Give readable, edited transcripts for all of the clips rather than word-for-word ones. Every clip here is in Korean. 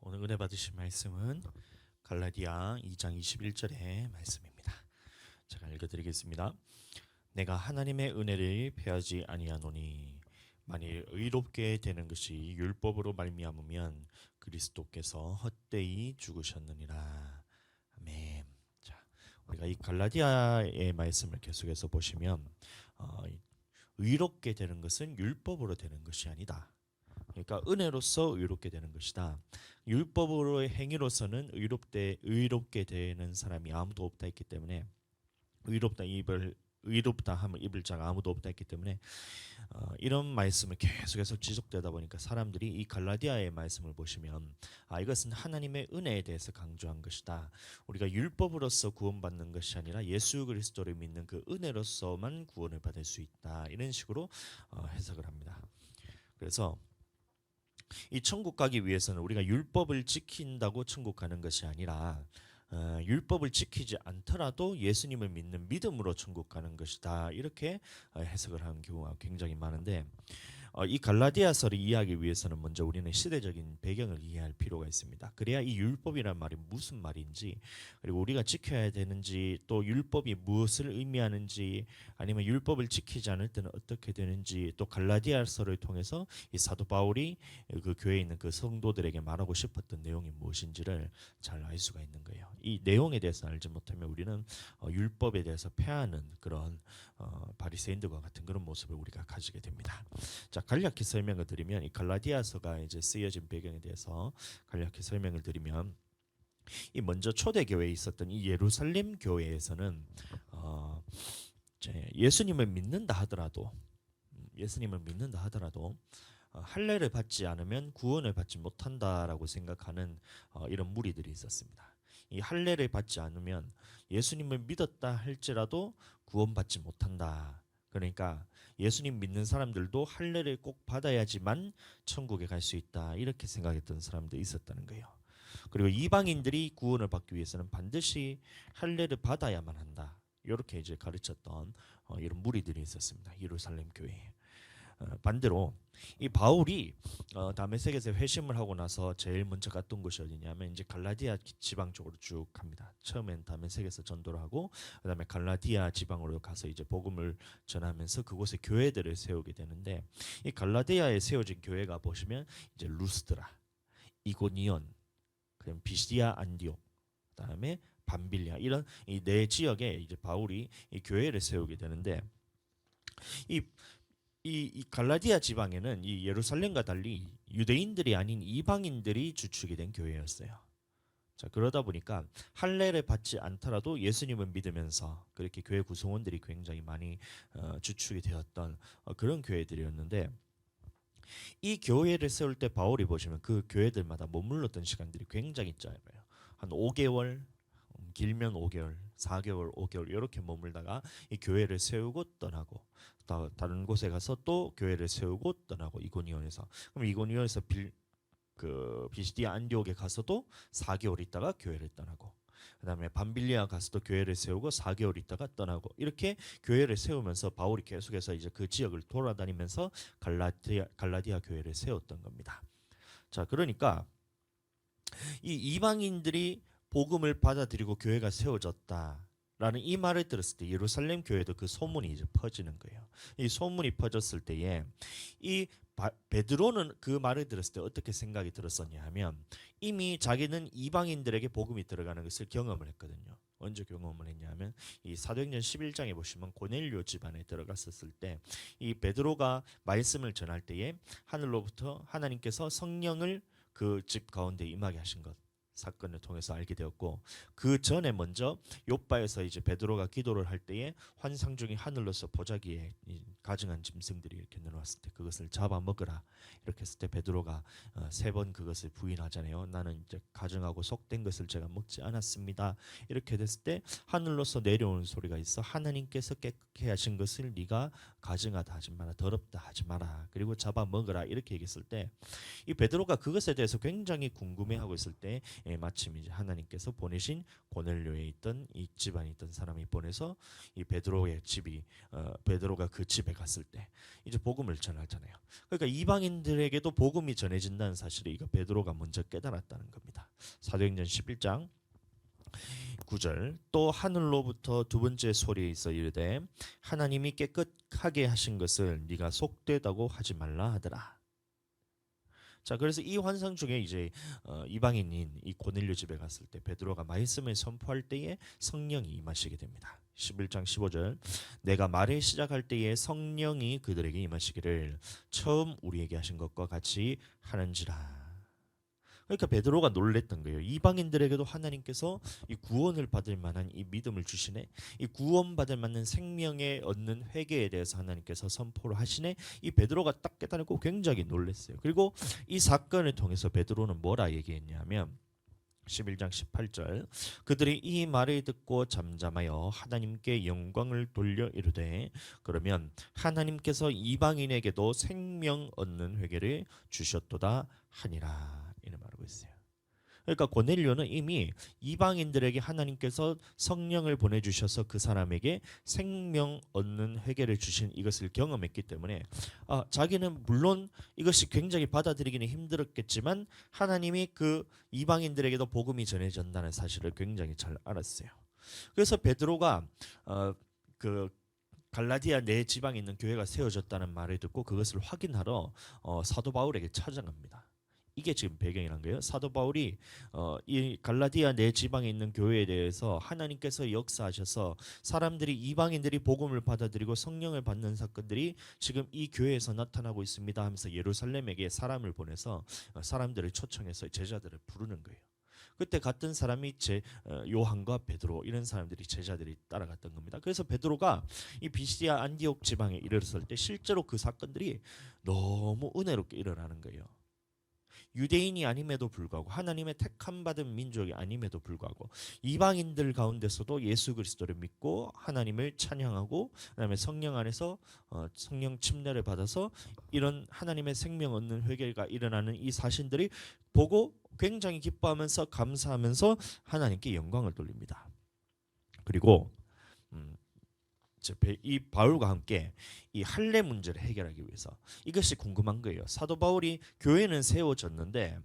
오늘 은혜 받으실 말씀은 갈라디아 2장 21절의 말씀입니다. 제가 읽어드리겠습니다. 내가 하나님의 은혜를 패하지 아니하노니 만일 의롭게 되는 것이 율법으로 말미암으면 그리스도께서 헛되이 죽으셨느니라. 아멘. 자, 우리가 이 갈라디아의 말씀을 계속해서 보시면 의롭게 되는 것은 율법으로 되는 것이 아니다. 그러니까 은혜로서 의롭게 되는 것이다. 율법으로의 행위로서는 의롭게 되는 사람이 아무도 없다 했기 때문에 의롭다 하면 입을 자가 아무도 없다 했기 때문에 이런 말씀을 계속해서 지속되다 보니까 사람들이 이 갈라디아의 말씀을 보시면 이것은 하나님의 은혜에 대해서 강조한 것이다. 우리가 율법으로서 구원받는 것이 아니라 예수 그리스도를 믿는 그 은혜로서만 구원을 받을 수 있다. 이런 식으로 해석을 합니다. 그래서 이 천국 가기 위해서는 우리가 율법을 지킨다고 천국 가는 것이 아니라 율법을 지키지 않더라도 예수님을 믿는 믿음으로 천국 가는 것이다. 이렇게 해석을 하는 경우가 굉장히 많은데 이 갈라디아서를 이해하기 위해서는 먼저 우리는 시대적인 배경을 이해할 필요가 있습니다. 그래야 이 율법이란 말이 무슨 말인지, 그리고 우리가 지켜야 되는지, 또 율법이 무엇을 의미하는지, 아니면 율법을 지키지 않을 때는 어떻게 되는지, 또 갈라디아서를 통해서 이 사도 바울이 그 교회에 있는 그 성도들에게 말하고 싶었던 내용이 무엇인지를 잘 알 수가 있는 거예요. 이 내용에 대해서 알지 못하면 우리는 율법에 대해서 패하는 그런 바리새인들과 같은 그런 모습을 우리가 가지게 됩니다. 자, 간략히 설명을 드리면 이 갈라디아서가 이제 쓰여진 배경에 대해서 간략히 설명을 드리면 이 먼저 초대 교회에 있었던 이 예루살렘 교회에서는 예수님을 믿는다 하더라도 할례를 받지 않으면 구원을 받지 못한다라고 생각하는 이런 무리들이 있었습니다. 이 할례를 받지 않으면 예수님을 믿었다 할지라도 구원받지 못한다. 그러니까 예수님 믿는 사람들도 할례를 꼭 받아야지만 천국에 갈 수 있다. 이렇게 생각했던 사람들이 있었다는 거예요. 그리고 이방인들이 구원을 받기 위해서는 반드시 할례를 받아야만 한다. 이렇게 이제 가르쳤던 이런 무리들이 있었습니다. 예루살렘 교회에. 반대로 이 바울이 다메섹에서 회심을 하고 나서 제일 먼저 갔던 곳이 어디냐면 이제 갈라디아 지방 쪽으로 쭉 갑니다. 처음엔 다메섹에서 전도를 하고 그다음에 갈라디아 지방으로 가서 이제 복음을 전하면서 그곳에 교회들을 세우게 되는데 이 갈라디아에 세워진 교회가 보시면 이제 루스드라, 이고니온, 그다음 비시디아 안디옥, 그다음에 밤빌리아 이런 이 네 지역에 이제 바울이 이 교회를 세우게 되는데 이 이 갈라디아 지방에는 이 예루살렘과 달리 유대인들이 아닌 이방인들이 주축이 된 교회였어요. 자, 그러다 보니까 할례를 받지 않더라도 예수님을 믿으면서 그렇게 교회 구성원들이 굉장히 많이 주축이 되었던 그런 교회들이었는데 이 교회를 세울 때 바울이 보시면 그 교회들마다 머물렀던 시간들이 굉장히 짧아요. 한 5개월, 길면 5개월, 4개월, 5개월 이렇게 머물다가 이 교회를 세우고 떠나고 다른 곳에 가서 또 교회를 세우고 떠나고 이고니온에서 그럼 이고니온에서 비시디아 안디옥에 가서도 4개월 있다가 교회를 떠나고 그다음에 밤빌리아 가서도 교회를 세우고 4개월 있다가 떠나고 이렇게 교회를 세우면서 바울이 계속해서 이제 그 지역을 돌아다니면서 갈라디아 교회를 세웠던 겁니다. 자, 그러니까 이 이방인들이 복음을 받아들이고 교회가 세워졌다라는 이 말을 들었을 때 예루살렘 교회도 그 소문이 이제 퍼지는 거예요. 이 소문이 퍼졌을 때에 이 베드로는 그 말을 들었을 때 어떻게 생각이 들었었냐 하면 이미 자기는 이방인들에게 복음이 들어가는 것을 경험을 했거든요. 언제 경험을 했냐면 이 사도행전 11장에 보시면 고넬료 집안에 들어갔었을 때 이 베드로가 말씀을 전할 때에 하늘로부터 하나님께서 성령을 그 집 가운데 임하게 하신 것 사건을 통해서 알게 되었고 그 전에 먼저 욥바에서 이제 베드로가 기도를 할 때에 환상 중에 하늘로서 보자기에 가증한 짐승들이 이렇게 내려왔을 때 그것을 잡아 먹으라 이렇게 했을 때 베드로가 3번 그것을 부인하잖아요. 나는 이제 가증하고 속된 것을 제가 먹지 않았습니다. 이렇게 됐을 때 하늘로서 내려오는 소리가 있어 하나님께서 깨끗게 하신 것을 네가 가증하다 하지 마라 더럽다 하지 마라 그리고 잡아 먹으라 이렇게 얘기했을 때 이 베드로가 그것에 대해서 굉장히 궁금해하고 있을 때 마침 이제 하나님께서 보내신 고넬료에 있던 이 집안에 있던 사람이 보내서 이 베드로의 집이 베드로가 그 집에 갔을 때 이제 복음을 전하잖아요. 그러니까 이방인들에게도 복음이 전해진다는 사실을 이거 베드로가 먼저 깨달았다는 겁니다. 사도행전 11장 9절 또 하늘로부터 두 번째 소리에 있어 이르되 하나님이 깨끗하게 하신 것을 네가 속되다고 하지 말라 하더라. 자, 그래서 이 환상 중에 이제 이방인인 이 고넬료 집에 갔을 때 베드로가 말씀을 선포할 때에 성령이 임하시게 됩니다. 11장 15절 내가 말을 시작할 때에 성령이 그들에게 임하시기를 처음 우리에게 하신 것과 같이 하는지라. 그러니까 베드로가 놀랬던 거예요. 이방인들에게도 하나님께서 이 구원을 받을 만한 이 믿음을 주시네. 이 구원받을 만한 생명에 얻는 회개에 대해서 하나님께서 선포를 하시네. 이 베드로가 딱 깨달고 굉장히 놀랐어요. 그리고 이 사건을 통해서 베드로는 뭐라 얘기했냐면 11장 18절 그들이 이 말을 듣고 잠잠하여 하나님께 영광을 돌려 이르되 그러면 하나님께서 이방인에게도 생명 얻는 회개를 주셨도다 하니라. 이런 말하고 있어요. 그러니까 고넬료는 이미 이방인들에게 하나님께서 성령을 보내주셔서 그 사람에게 생명 얻는 회개를 주신 이것을 경험했기 때문에 자기는 물론 이것이 굉장히 받아들이기는 힘들었겠지만 하나님이 그 이방인들에게도 복음이 전해진다는 사실을 굉장히 잘 알았어요. 그래서 베드로가 그 갈라디아 내 지방에 있는 교회가 세워졌다는 말을 듣고 그것을 확인하러 사도 바울에게 찾아갑니다. 이게 지금 배경이란 거예요. 사도 바울이 이 갈라디아 내 지방에 있는 교회에 대해서 하나님께서 역사하셔서 사람들이 이방인들이 복음을 받아들이고 성령을 받는 사건들이 지금 이 교회에서 나타나고 있습니다 하면서 예루살렘에게 사람을 보내서 사람들을 초청해서 제자들을 부르는 거예요. 그때 갔던 사람이 요한과 베드로 이런 사람들이 제자들이 따라갔던 겁니다. 그래서 베드로가 이 비시디아 안디옥 지방에 이르렀을 때 실제로 그 사건들이 너무 은혜롭게 일어나는 거예요. 유대인이 아님에도 불구하고 하나님의 택함 받은 민족이 아님에도 불구하고 이방인들 가운데서도 예수 그리스도를 믿고 하나님을 찬양하고 그다음에 성령 안에서 성령 침례를 받아서 이런 하나님의 생명 얻는 회개가 일어나는 이 사실들이 보고 굉장히 기뻐하면서 감사하면서 하나님께 영광을 돌립니다. 그리고 이 바울과 함께 이 할례 문제를 해결하기 위해서 이것이 궁금한 거예요. 사도 바울이 교회는 세워졌는데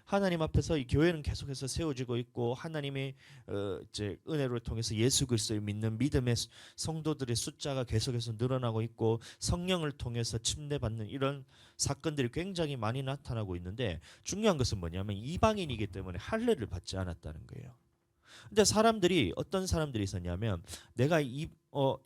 하나님 앞에서 이 교회는 계속해서 세워지고 있고 하나님의 이제 은혜를 통해서 예수 그리스도를 믿는 믿음의 성도들의 숫자가 계속해서 늘어나고 있고 성령을 통해서 침례받는 이런 사건들이 굉장히 많이 나타나고 있는데 중요한 것은 뭐냐면 이방인이기 때문에 할례를 받지 않았다는 거예요. 근데 어떤 사람들이 있었냐면 내가 이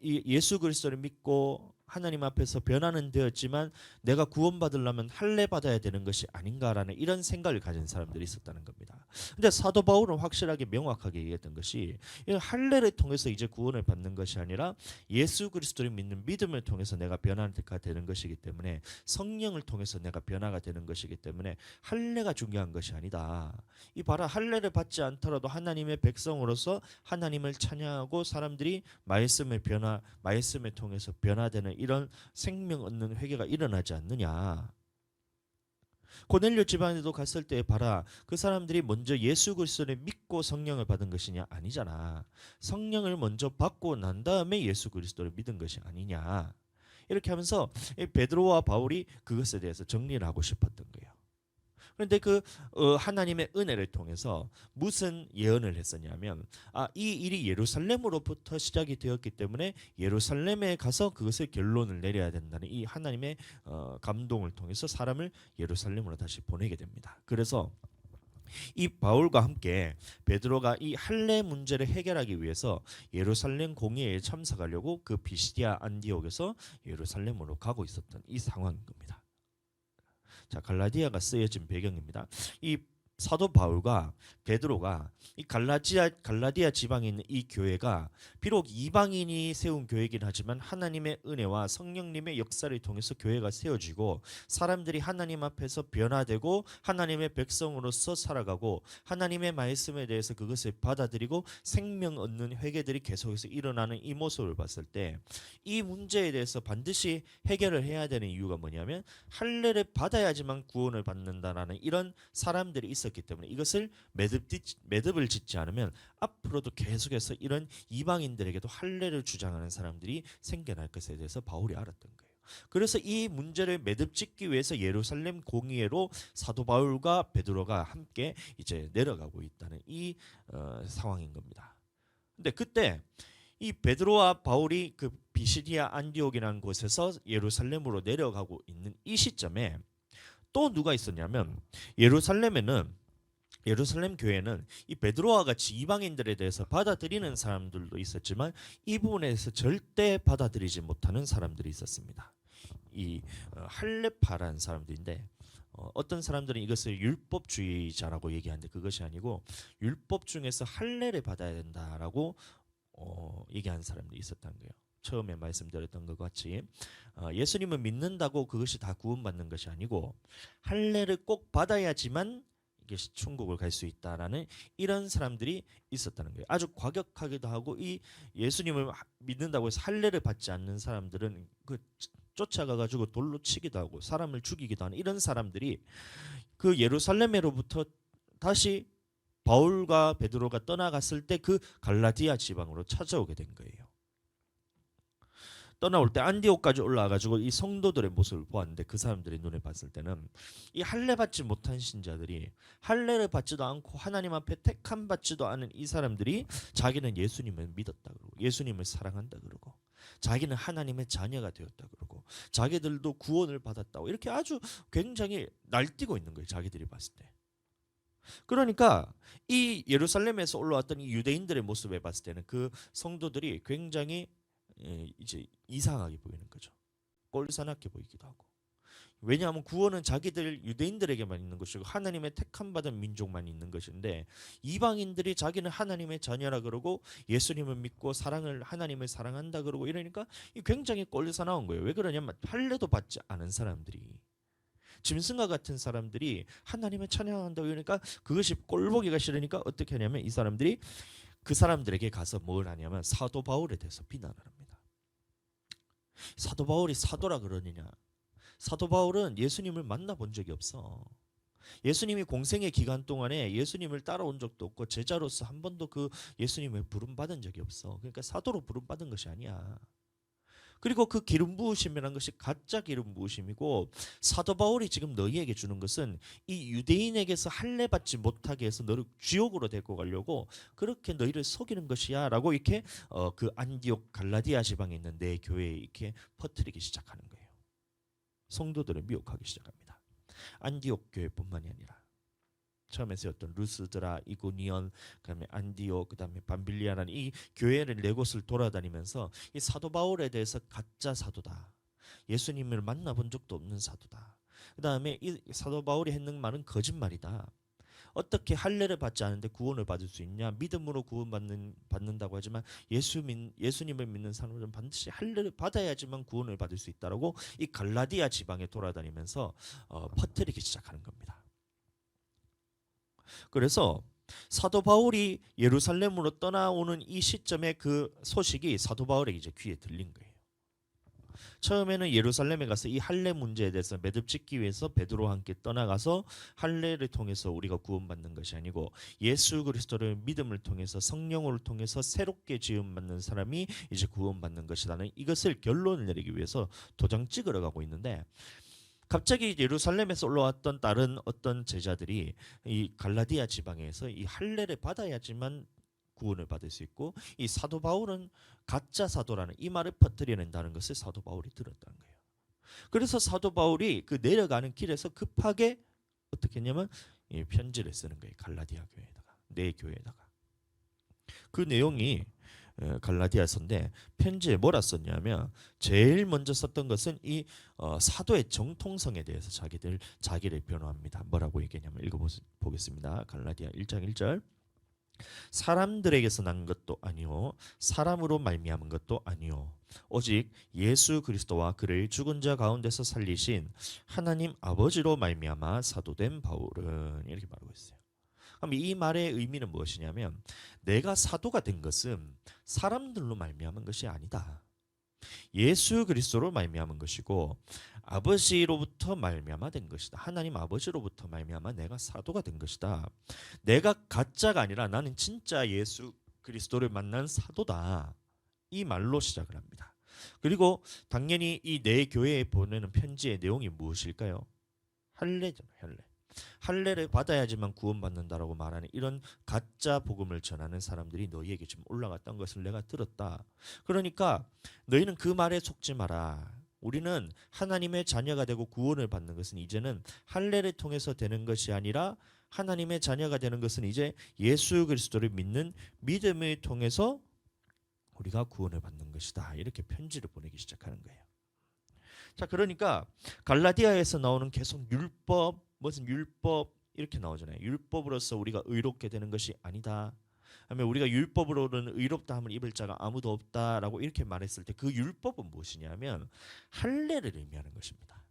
예수 그리스도를 믿고 하나님 앞에서 변화는 되었지만 내가 구원받으려면 할례 받아야 되는 것이 아닌가라는 이런 생각을 가진 사람들이 있었다는 겁니다. 근데 사도 바울은 확실하게 명확하게 얘기했던 것이 할례를 통해서 이제 구원을 받는 것이 아니라 예수 그리스도를 믿는 믿음을 통해서 내가 변화가 되는 것이기 때문에 성령을 통해서 내가 변화가 되는 것이기 때문에 할례가 중요한 것이 아니다. 이 봐라 할례를 받지 않더라도 하나님의 백성으로서 하나님을 찬양하고 사람들이 말씀을 통해서 변화되는 이런 생명 얻는 회개가 일어나지 않느냐. 고넬료 집안에도 갔을 때 봐라 그 사람들이 먼저 예수 그리스도를 믿고 성령을 받은 것이냐 아니잖아. 성령을 먼저 받고 난 다음에 예수 그리스도를 믿은 것이 아니냐. 이렇게 하면서 베드로와 바울이 그것에 대해서 정리를 하고 싶었던 거예요. 그런데 하나님의 은혜를 통해서 무슨 예언을 했었냐면 이 일이 예루살렘으로부터 시작이 되었기 때문에 예루살렘에 가서 그것을 결론을 내려야 된다는 이 하나님의 감동을 통해서 사람을 예루살렘으로 다시 보내게 됩니다. 그래서 이 바울과 함께 베드로가 이 할례 문제를 해결하기 위해서 예루살렘 공회에 참석하려고 그 비시디아 안디옥에서 예루살렘으로 가고 있었던 이 상황인 겁니다. 자, 갈라디아가 쓰여진 배경입니다. 이 사도 바울과 베드로가 이 갈라디아 지방에 있는 이 교회가 비록 이방인이 세운 교회이긴 하지만 하나님의 은혜와 성령님의 역사를 통해서 교회가 세워지고 사람들이 하나님 앞에서 변화되고 하나님의 백성으로서 살아가고 하나님의 말씀에 대해서 그것을 받아들이고 생명 얻는 회개들이 계속해서 일어나는 이 모습을 봤을 때 이 문제에 대해서 반드시 해결을 해야 되는 이유가 뭐냐면 할례를 받아야지만 구원을 받는다라는 이런 사람들이 있었기 있었기 때문에 이것을 매듭을 짓지 않으면 앞으로도 계속해서 이런 이방인들에게도 할례를 주장하는 사람들이 생겨날 것에 대해서 바울이 알았던 거예요. 그래서 이 문제를 매듭짓기 위해서 예루살렘 공의회로 사도 바울과 베드로가 함께 이제 내려가고 있다는 이 상황인 겁니다. 근데 그때 이 베드로와 바울이 그 비시디아 안디옥이라는 곳에서 예루살렘으로 내려가고 있는 이 시점에 또 누가 있었냐면 예루살렘 교회는 이 베드로와 같이 이방인들에 대해서 받아들이는 사람들도 있었지만 이 부분에서 절대 받아들이지 못하는 사람들이 있었습니다. 이 할례파라는 사람들인데 어떤 사람들은 이것을 율법주의자라고 얘기하는데 그것이 아니고 율법 중에서 할례를 받아야 된다라고 얘기하는 사람들이 있었다는 거예요. 처음에 말씀드렸던 것 같이 예수님을 믿는다고 그것이 다 구원받는 것이 아니고 할례를 꼭 받아야지만 이게 천국을 갈 수 있다라는 이런 사람들이 있었다는 거예요. 아주 과격하기도 하고 이 예수님을 믿는다고 해서 할례를 받지 않는 사람들은 그 쫓아가가지고 돌로 치기도 하고 사람을 죽이기도 하는 이런 사람들이 그 예루살렘으로부터 다시 바울과 베드로가 떠나갔을 때 그 갈라디아 지방으로 찾아오게 된 거예요. 떠나올 때 안디옥까지 올라와가지고 이 성도들의 모습을 보았는데 그 사람들의 눈에 봤을 때는 이 할례 받지 못한 신자들이 할례를 받지도 않고 하나님 앞에 택함 받지도 않은 이 사람들이 자기는 예수님을 믿었다 그러고 예수님을 사랑한다 그러고 자기는 하나님의 자녀가 되었다 그러고 자기들도 구원을 받았다고 이렇게 아주 굉장히 날뛰고 있는 거예요. 자기들이 봤을 때. 그러니까 이 예루살렘에서 올라왔던 이 유대인들의 모습에 봤을 때는 그 성도들이 굉장히 이제 이상하게 보이는 거죠. 꼴사납게 보이기도 하고. 왜냐하면 구원은 자기들 유대인들에게만 있는 것이고 하나님의 택함 받은 민족만 있는 것인데 이방인들이 자기는 하나님의 자녀라 그러고 예수님을 믿고 하나님을 사랑한다 그러고 이러니까 굉장히 꼴사나운 거예요. 왜 그러냐면 할례도 받지 않은 사람들이 짐승과 같은 사람들이 하나님을 찬양한다고 그러니까 그것이 꼴보기가 싫으니까 어떻게 하냐면 이 사람들이 그 사람들에게 가서 뭘 하냐면 사도 바울에 대해서 비난을 합니다. 사도 바울이 사도라 그러느냐? 사도 바울은 예수님을 만나본 적이 없어. 예수님이 공생의 기간 동안에 예수님을 따라온 적도 없고 제자로서 한 번도 그 예수님을 부름받은 적이 없어. 그러니까 사도로 부름받은 것이 아니야. 그리고 그 기름 부으심이라는 것이 가짜 기름 부으심이고 사도 바울이 지금 너희에게 주는 것은 이 유대인에게서 할례 받지 못하게 해서 너를 지옥으로 데리고 가려고 그렇게 너희를 속이는 것이야 라고 이렇게 그 안디옥 갈라디아 지방에 있는 내 교회에 이렇게 퍼뜨리기 시작하는 거예요. 성도들을 미혹하기 시작합니다. 안디옥 교회뿐만이 아니라 처음에 세웠던 루스드라, 이고니온, 그다음에 안디옥, 그다음에 밤빌리아라는 이 교회를 네 곳을 돌아다니면서 이 사도 바울에 대해서 가짜 사도다. 예수님을 만나본 적도 없는 사도다. 그다음에 이 사도 바울이 했는 말은 거짓말이다. 어떻게 할례를 받지 않은데 구원을 받을 수 있냐? 믿음으로 받는다고 하지만 예수님을 믿는 사람들은 반드시 할례를 받아야지만 구원을 받을 수 있다라고 이 갈라디아 지방에 돌아다니면서 퍼뜨리기 시작하는 겁니다. 그래서 사도 바울이 예루살렘으로 떠나오는 이 시점에 그 소식이 사도 바울에게 이제 귀에 들린 거예요. 처음에는 예루살렘에 가서 이 할례 문제에 대해서 매듭짓기 위해서 베드로와 함께 떠나가서 할례를 통해서 우리가 구원받는 것이 아니고 예수 그리스도를 믿음을 통해서 성령을 통해서 새롭게 지음받는 사람이 이제 구원받는 것이라는 이것을 결론을 내리기 위해서 도장 찍으러 가고 있는데 갑자기 예루살렘에서 올라왔던 다른 어떤 제자들이 이 갈라디아 지방에서 이 할례를 받아야지만 구원을 받을 수 있고 이 사도 바울은 가짜 사도라는 이 말을 퍼뜨려낸다는 것을 사도 바울이 들었다는 거예요. 그래서 사도 바울이 그 내려가는 길에서 급하게 어떻게 했냐면 편지를 쓰는 거예요. 갈라디아 교회에다가 내 교회에다가 그 내용이 갈라디아서인데 편지에 뭐라 썼냐면 제일 먼저 썼던 것은 이 사도의 정통성에 대해서 자기를 변호합니다. 뭐라고 얘기했냐면 읽어보겠습니다. 갈라디아 1장 1절 사람들에게서 난 것도 아니요 사람으로 말미암은 것도 아니요 오직 예수 그리스도와 그를 죽은 자 가운데서 살리신 하나님 아버지로 말미암아 사도된 바울은 이렇게 말하고 있어요. 그럼 이 말의 의미는 무엇이냐면 내가 사도가 된 것은 사람들로 말미암은 것이 아니다. 예수 그리스도로 말미암은 것이고 아버지로부터 말미암아 된 것이다. 하나님 아버지로부터 말미암아 내가 사도가 된 것이다. 내가 가짜가 아니라 나는 진짜 예수 그리스도를 만난 사도다. 이 말로 시작을 합니다. 그리고 당연히 이 내 교회에 보내는 편지의 내용이 무엇일까요? 할례잖아요. 할례. 할례를 받아야지만 구원받는다라고 말하는 이런 가짜 복음을 전하는 사람들이 너희에게 지금 올라갔던 것을 내가 들었다. 그러니까 너희는 그 말에 속지 마라. 우리는 하나님의 자녀가 되고 구원을 받는 것은 이제는 할례를 통해서 되는 것이 아니라 하나님의 자녀가 되는 것은 이제 예수 그리스도를 믿는 믿음을 통해서 우리가 구원을 받는 것이다. 이렇게 편지를 보내기 시작하는 거예요. 자, 그러니까 갈라디아에서 나오는 계속 율법, 무슨 율법 이렇게 나오잖아요. 율법으로서 우리가 의롭게 되는 것이 아니다. 하면 우리가 율법으로는 의롭다함을 입을 자가 아무도 없다라고 이렇게 말했을 때 그 율법은 무엇이냐면 할례를 의미하는 것입니다.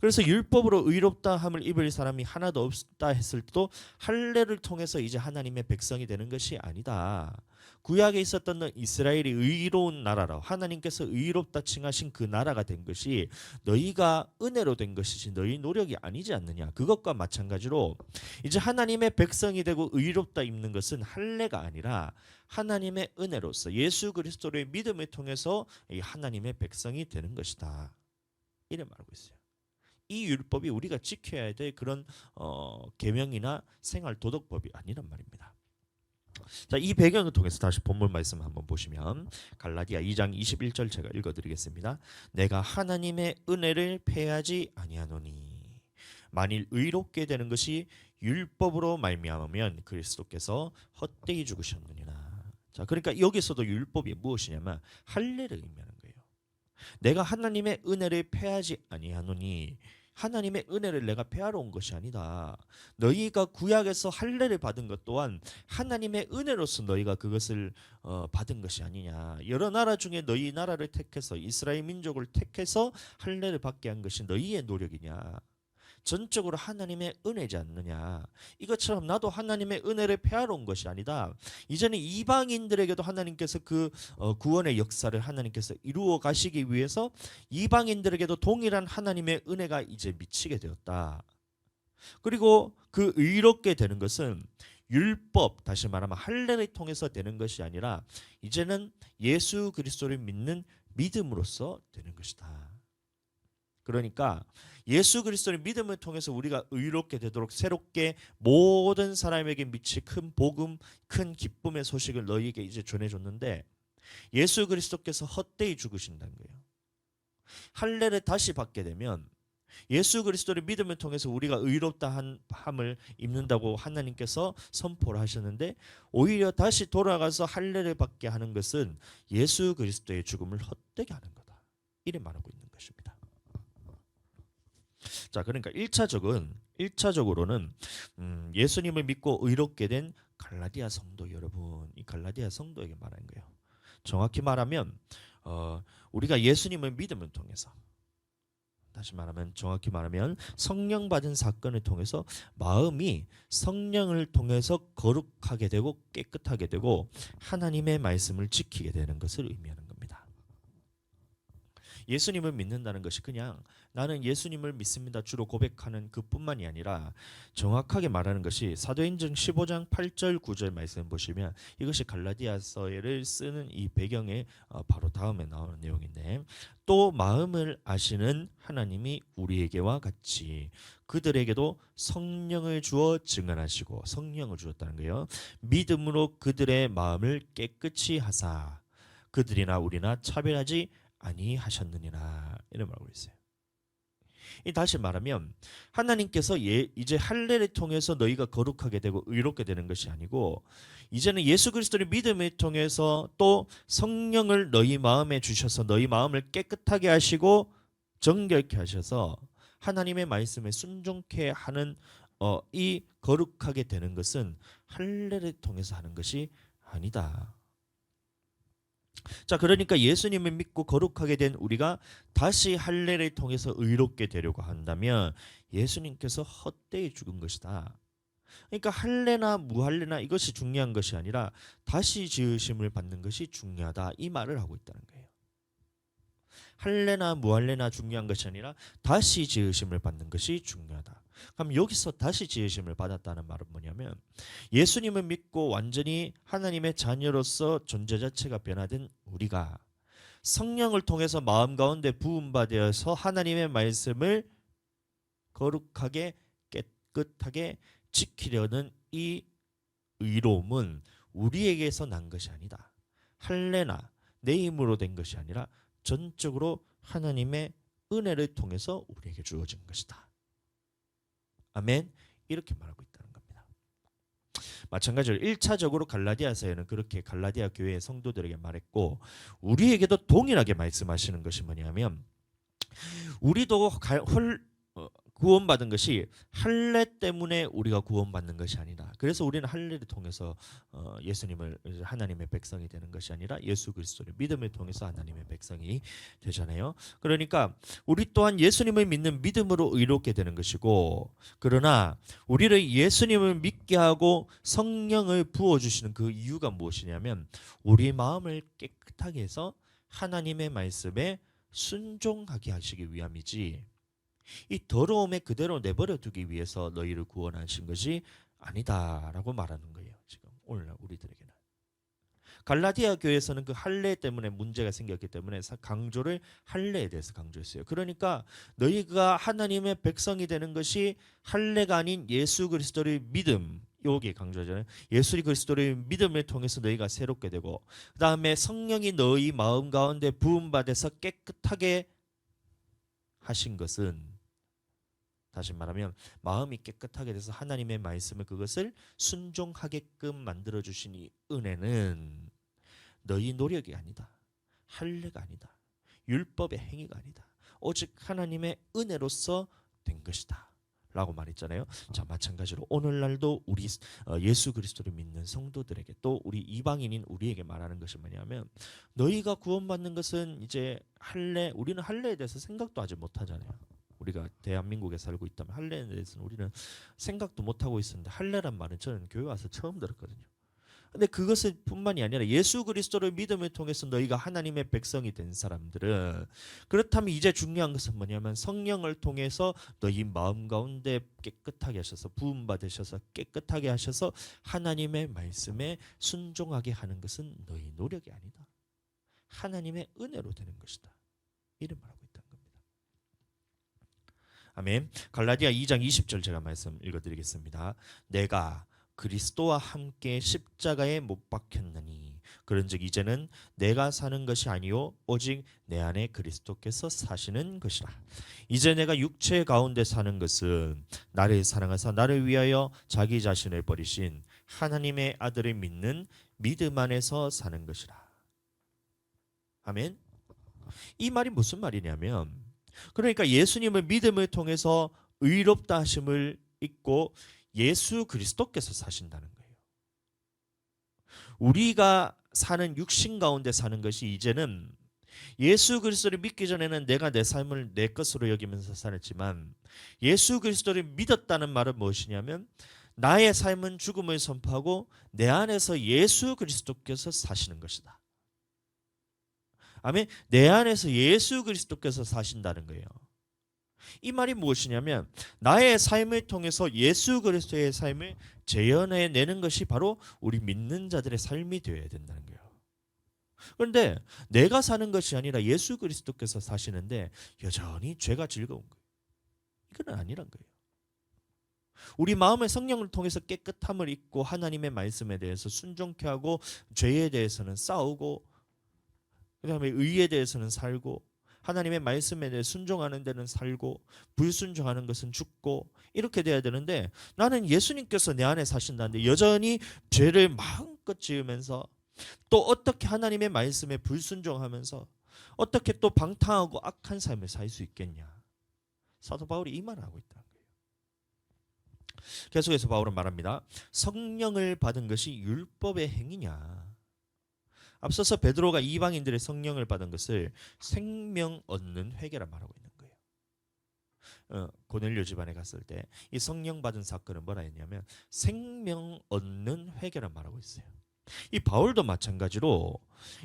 그래서 율법으로 의롭다함을 입을 사람이 하나도 없다 했을 때도 할례를 통해서 이제 하나님의 백성이 되는 것이 아니다. 구약에 있었던 이스라엘이 의로운 나라라 하나님께서 의롭다 칭하신 그 나라가 된 것이 너희가 은혜로 된 것이지 너희 노력이 아니지 않느냐. 그것과 마찬가지로 이제 하나님의 백성이 되고 의롭다 입는 것은 할례가 아니라 하나님의 은혜로서 예수 그리스도의 믿음을 통해서 하나님의 백성이 되는 것이다. 이래 말하고 있어요. 이 율법이 우리가 지켜야 될 그런 계명이나 생활 도덕법이 아니란 말입니다. 자, 이 배경을 통해서 다시 본문 말씀 한번 보시면 갈라디아 2장 21절 제가 읽어드리겠습니다. 내가 하나님의 은혜를 패하지 아니하노니 만일 의롭게 되는 것이 율법으로 말미암으면 그리스도께서 헛되이 죽으셨느니라. 자, 그러니까 여기서도 율법이 무엇이냐면 할례를 의미하는 거예요. 내가 하나님의 은혜를 패하지 아니하노니 하나님의 은혜를 내가 패하러 온 것이 아니다. 너희가 구약에서 할례를 받은 것 또한 하나님의 은혜로서 너희가 그것을 받은 것이 아니냐. 여러 나라 중에 너희 나라를 택해서 이스라엘 민족을 택해서 할례를 받게 한 것이 너희의 노력이냐. 전적으로 하나님의 은혜지 않느냐. 이것처럼 나도 하나님의 은혜를 패하러 온 것이 아니다. 이제는 이방인들에게도 하나님께서 그 구원의 역사를 하나님께서 이루어 가시기 위해서 이방인들에게도 동일한 하나님의 은혜가 이제 미치게 되었다. 그리고 그 의롭게 되는 것은 율법, 다시 말하면 할례를 통해서 되는 것이 아니라 이제는 예수 그리스도를 믿는 믿음으로써 되는 것이다. 그러니까 예수 그리스도의 믿음을 통해서 우리가 의롭게 되도록 새롭게 모든 사람에게 미칠 큰 복음, 큰 기쁨의 소식을 너희에게 이제 전해줬는데 예수 그리스도께서 헛되이 죽으신다는 거예요. 할례를 다시 받게 되면 예수 그리스도의 믿음을 통해서 우리가 의롭다 함을 입는다고 하나님께서 선포를 하셨는데 오히려 다시 돌아가서 할례를 받게 하는 것은 예수 그리스도의 죽음을 헛되게 하는 거다. 이래 말하고 있는 것입니다. 자, 그러니까 1차적으로는 예수님을 믿고 의롭게 된 갈라디아 성도 여러분, 이 갈라디아 성도에게 말하는 거예요. 정확히 말하면 우리가 예수님을 믿음을 통해서 다시 말하면 정확히 말하면 성령 받은 사건을 통해서 마음이 성령을 통해서 거룩하게 되고 깨끗하게 되고 하나님의 말씀을 지키게 되는 것을 의미하는 겁니다. 예수님을 믿는다는 것이 그냥 나는 예수님을 믿습니다 주로 고백하는 그뿐만이 아니라 정확하게 말하는 것이 사도행전 15장 8절 9절 말씀 보시면 이것이 갈라디아서를 쓰는 이 배경에 바로 다음에 나오는 내용인데 또 마음을 아시는 하나님이 우리에게와 같이 그들에게도 성령을 주어 증언하시고 성령을 주었다는 거예요. 믿음으로 그들의 마음을 깨끗이 하사 그들이나 우리나 차별하지 아니하셨느니라 이런 말하고 있어요. 다시 말하면 하나님께서 이제 할례를 통해서 너희가 거룩하게 되고 의롭게 되는 것이 아니고 이제는 예수 그리스도의 믿음을 통해서 또 성령을 너희 마음에 주셔서 너희 마음을 깨끗하게 하시고 정결케 하셔서 하나님의 말씀에 순종케 하는 이 거룩하게 되는 것은 할례를 통해서 하는 것이 아니다. 자, 그러니까 예수님을 믿고 거룩하게 된 우리가 다시 할례를 통해서 의롭게 되려고 한다면 예수님께서 헛되이 죽은 것이다. 그러니까 할례나 무할례나 이것이 중요한 것이 아니라 다시 지으심을 받는 것이 중요하다. 이 말을 하고 있다는 거예요. 할례나 무할례나 중요한 것이 아니라 다시 지으심을 받는 것이 중요하다. 그럼 여기서 다시 지으심을 받았다는 말은 뭐냐면 예수님을 믿고 완전히 하나님의 자녀로서 존재 자체가 변화된 우리가 성령을 통해서 마음 가운데 부음받아서 하나님의 말씀을 거룩하게 깨끗하게 지키려는 이 의로움은 우리에게서 난 것이 아니다. 할례나 내 힘으로 된 것이 아니라 전적으로 하나님의 은혜를 통해서 우리에게 주어진 것이다. 아멘. 이렇게 말하고 있다는 겁니다. 마찬가지로 1차적으로 갈라디아서에는 그렇게 갈라디아 교회의 성도들에게 말했고 우리에게도 동일하게 말씀하시는 것이 뭐냐면 우리도 구원받은 것이 할례 때문에 우리가 구원받는 것이 아니다. 그래서 우리는 할례를 통해서 예수님을 하나님의 백성이 되는 것이 아니라 예수 그리스도를 믿음을 통해서 하나님의 백성이 되잖아요. 그러니까 우리 또한 예수님을 믿는 믿음으로 의롭게 되는 것이고 그러나 우리를 예수님을 믿게 하고 성령을 부어주시는 그 이유가 무엇이냐면 우리 마음을 깨끗하게 해서 하나님의 말씀에 순종하게 하시기 위함이지 이 더러움에 그대로 내버려 두기 위해서 너희를 구원하신 것이 아니다라고 말하는 거예요. 지금 오늘날 우리들에게는 갈라디아 교회에서는 그 할례 때문에 문제가 생겼기 때문에 강조를 할례에 대해서 강조했어요. 그러니까 너희가 하나님의 백성이 되는 것이 할례가 아닌 예수 그리스도의 믿음 여기에 강조하잖아요. 예수 그리스도의 믿음을 통해서 너희가 새롭게 되고 그 다음에 성령이 너희 마음 가운데 부음받아서 깨끗하게 하신 것은 다시 말하면 마음이 깨끗하게 돼서 하나님의 말씀을 그것을 순종하게끔 만들어 주신 이 은혜는 너희 노력이 아니다. 할례가 아니다. 율법의 행위가 아니다. 오직 하나님의 은혜로서 된 것이다. 라고 말했잖아요. 자, 마찬가지로 오늘날도 우리 예수 그리스도를 믿는 성도들에게 또 우리 이방인인 우리에게 말하는 것이 뭐냐면 너희가 구원받는 것은 이제 할례 우리는 할례에 대해서 생각도 하지 못하잖아요. 우리가 대한민국에 살고 있다면 할례에 대해서는 우리는 생각도 못하고 있었는데 할례란 말은 저는 교회 와서 처음 들었거든요. 근데 그것을 뿐만이 아니라 예수 그리스도를 믿음을 통해서 너희가 하나님의 백성이 된 사람들은 그렇다면 이제 중요한 것은 뭐냐면 성령을 통해서 너희 마음 가운데 깨끗하게 하셔서 부음 받으셔서 깨끗하게 하셔서 하나님의 말씀에 순종하게 하는 것은 너희 노력이 아니다. 하나님의 은혜로 되는 것이다. 이런 말하고 있다는 겁니다. 아멘. 갈라디아 2장 20절 제가 말씀 읽어드리겠습니다. 내가 그리스도와 함께 십자가에 못 박혔느니 그런즉 이제는 내가 사는 것이 아니요 오직 내 안에 그리스도께서 사시는 것이라. 이제 내가 육체 가운데 사는 것은 나를 사랑하사 나를 위하여 자기 자신을 버리신 하나님의 아들을 믿는 믿음 안에서 사는 것이라. 아멘. 이 말이 무슨 말이냐면 그러니까 예수님을 믿음을 통해서 의롭다 하심을 잊고 예수 그리스도께서 사신다는 거예요. 우리가 사는 육신 가운데 사는 것이 이제는 예수 그리스도를 믿기 전에는 내가 내 삶을 내 것으로 여기면서 살았지만 예수 그리스도를 믿었다는 말은 무엇이냐면 나의 삶은 죽음을 선포하고 내 안에서 예수 그리스도께서 사시는 것이다. 아멘. 내 안에서 예수 그리스도께서 사신다는 거예요. 이 말이 무엇이냐면 나의 삶을 통해서 예수 그리스도의 삶을 재현해내는 것이 바로 우리 믿는 자들의 삶이 되어야 된다는 거예요. 그런데 내가 사는 것이 아니라 예수 그리스도께서 사시는데 여전히 죄가 즐거운 거예요. 이건 아니란 거예요. 우리 마음의 성령을 통해서 깨끗함을 잊고 하나님의 말씀에 대해서 순종케 하고 죄에 대해서는 싸우고 그 다음에 의에 대해서는 살고 하나님의 말씀에 대해 순종하는 데는 살고 불순종하는 것은 죽고 이렇게 돼야 되는데 나는 예수님께서 내 안에 사신다는데 여전히 죄를 마음껏 지으면서 또 어떻게 하나님의 말씀에 불순종하면서 어떻게 또 방탕하고 악한 삶을 살 수 있겠냐. 사도 바울이 이 말을 하고 있다는 거예요. 계속해서 바울은 말합니다. 성령을 받은 것이 율법의 행위냐. 앞서서 베드로가 이방인들의 성령을 받은 것을 생명 얻는 회개라 말하고 있는 거예요. 고넬료 집안에 갔을 때 이 성령 받은 사건은 뭐라 했냐면 생명 얻는 회개라 말하고 있어요. 이 바울도 마찬가지로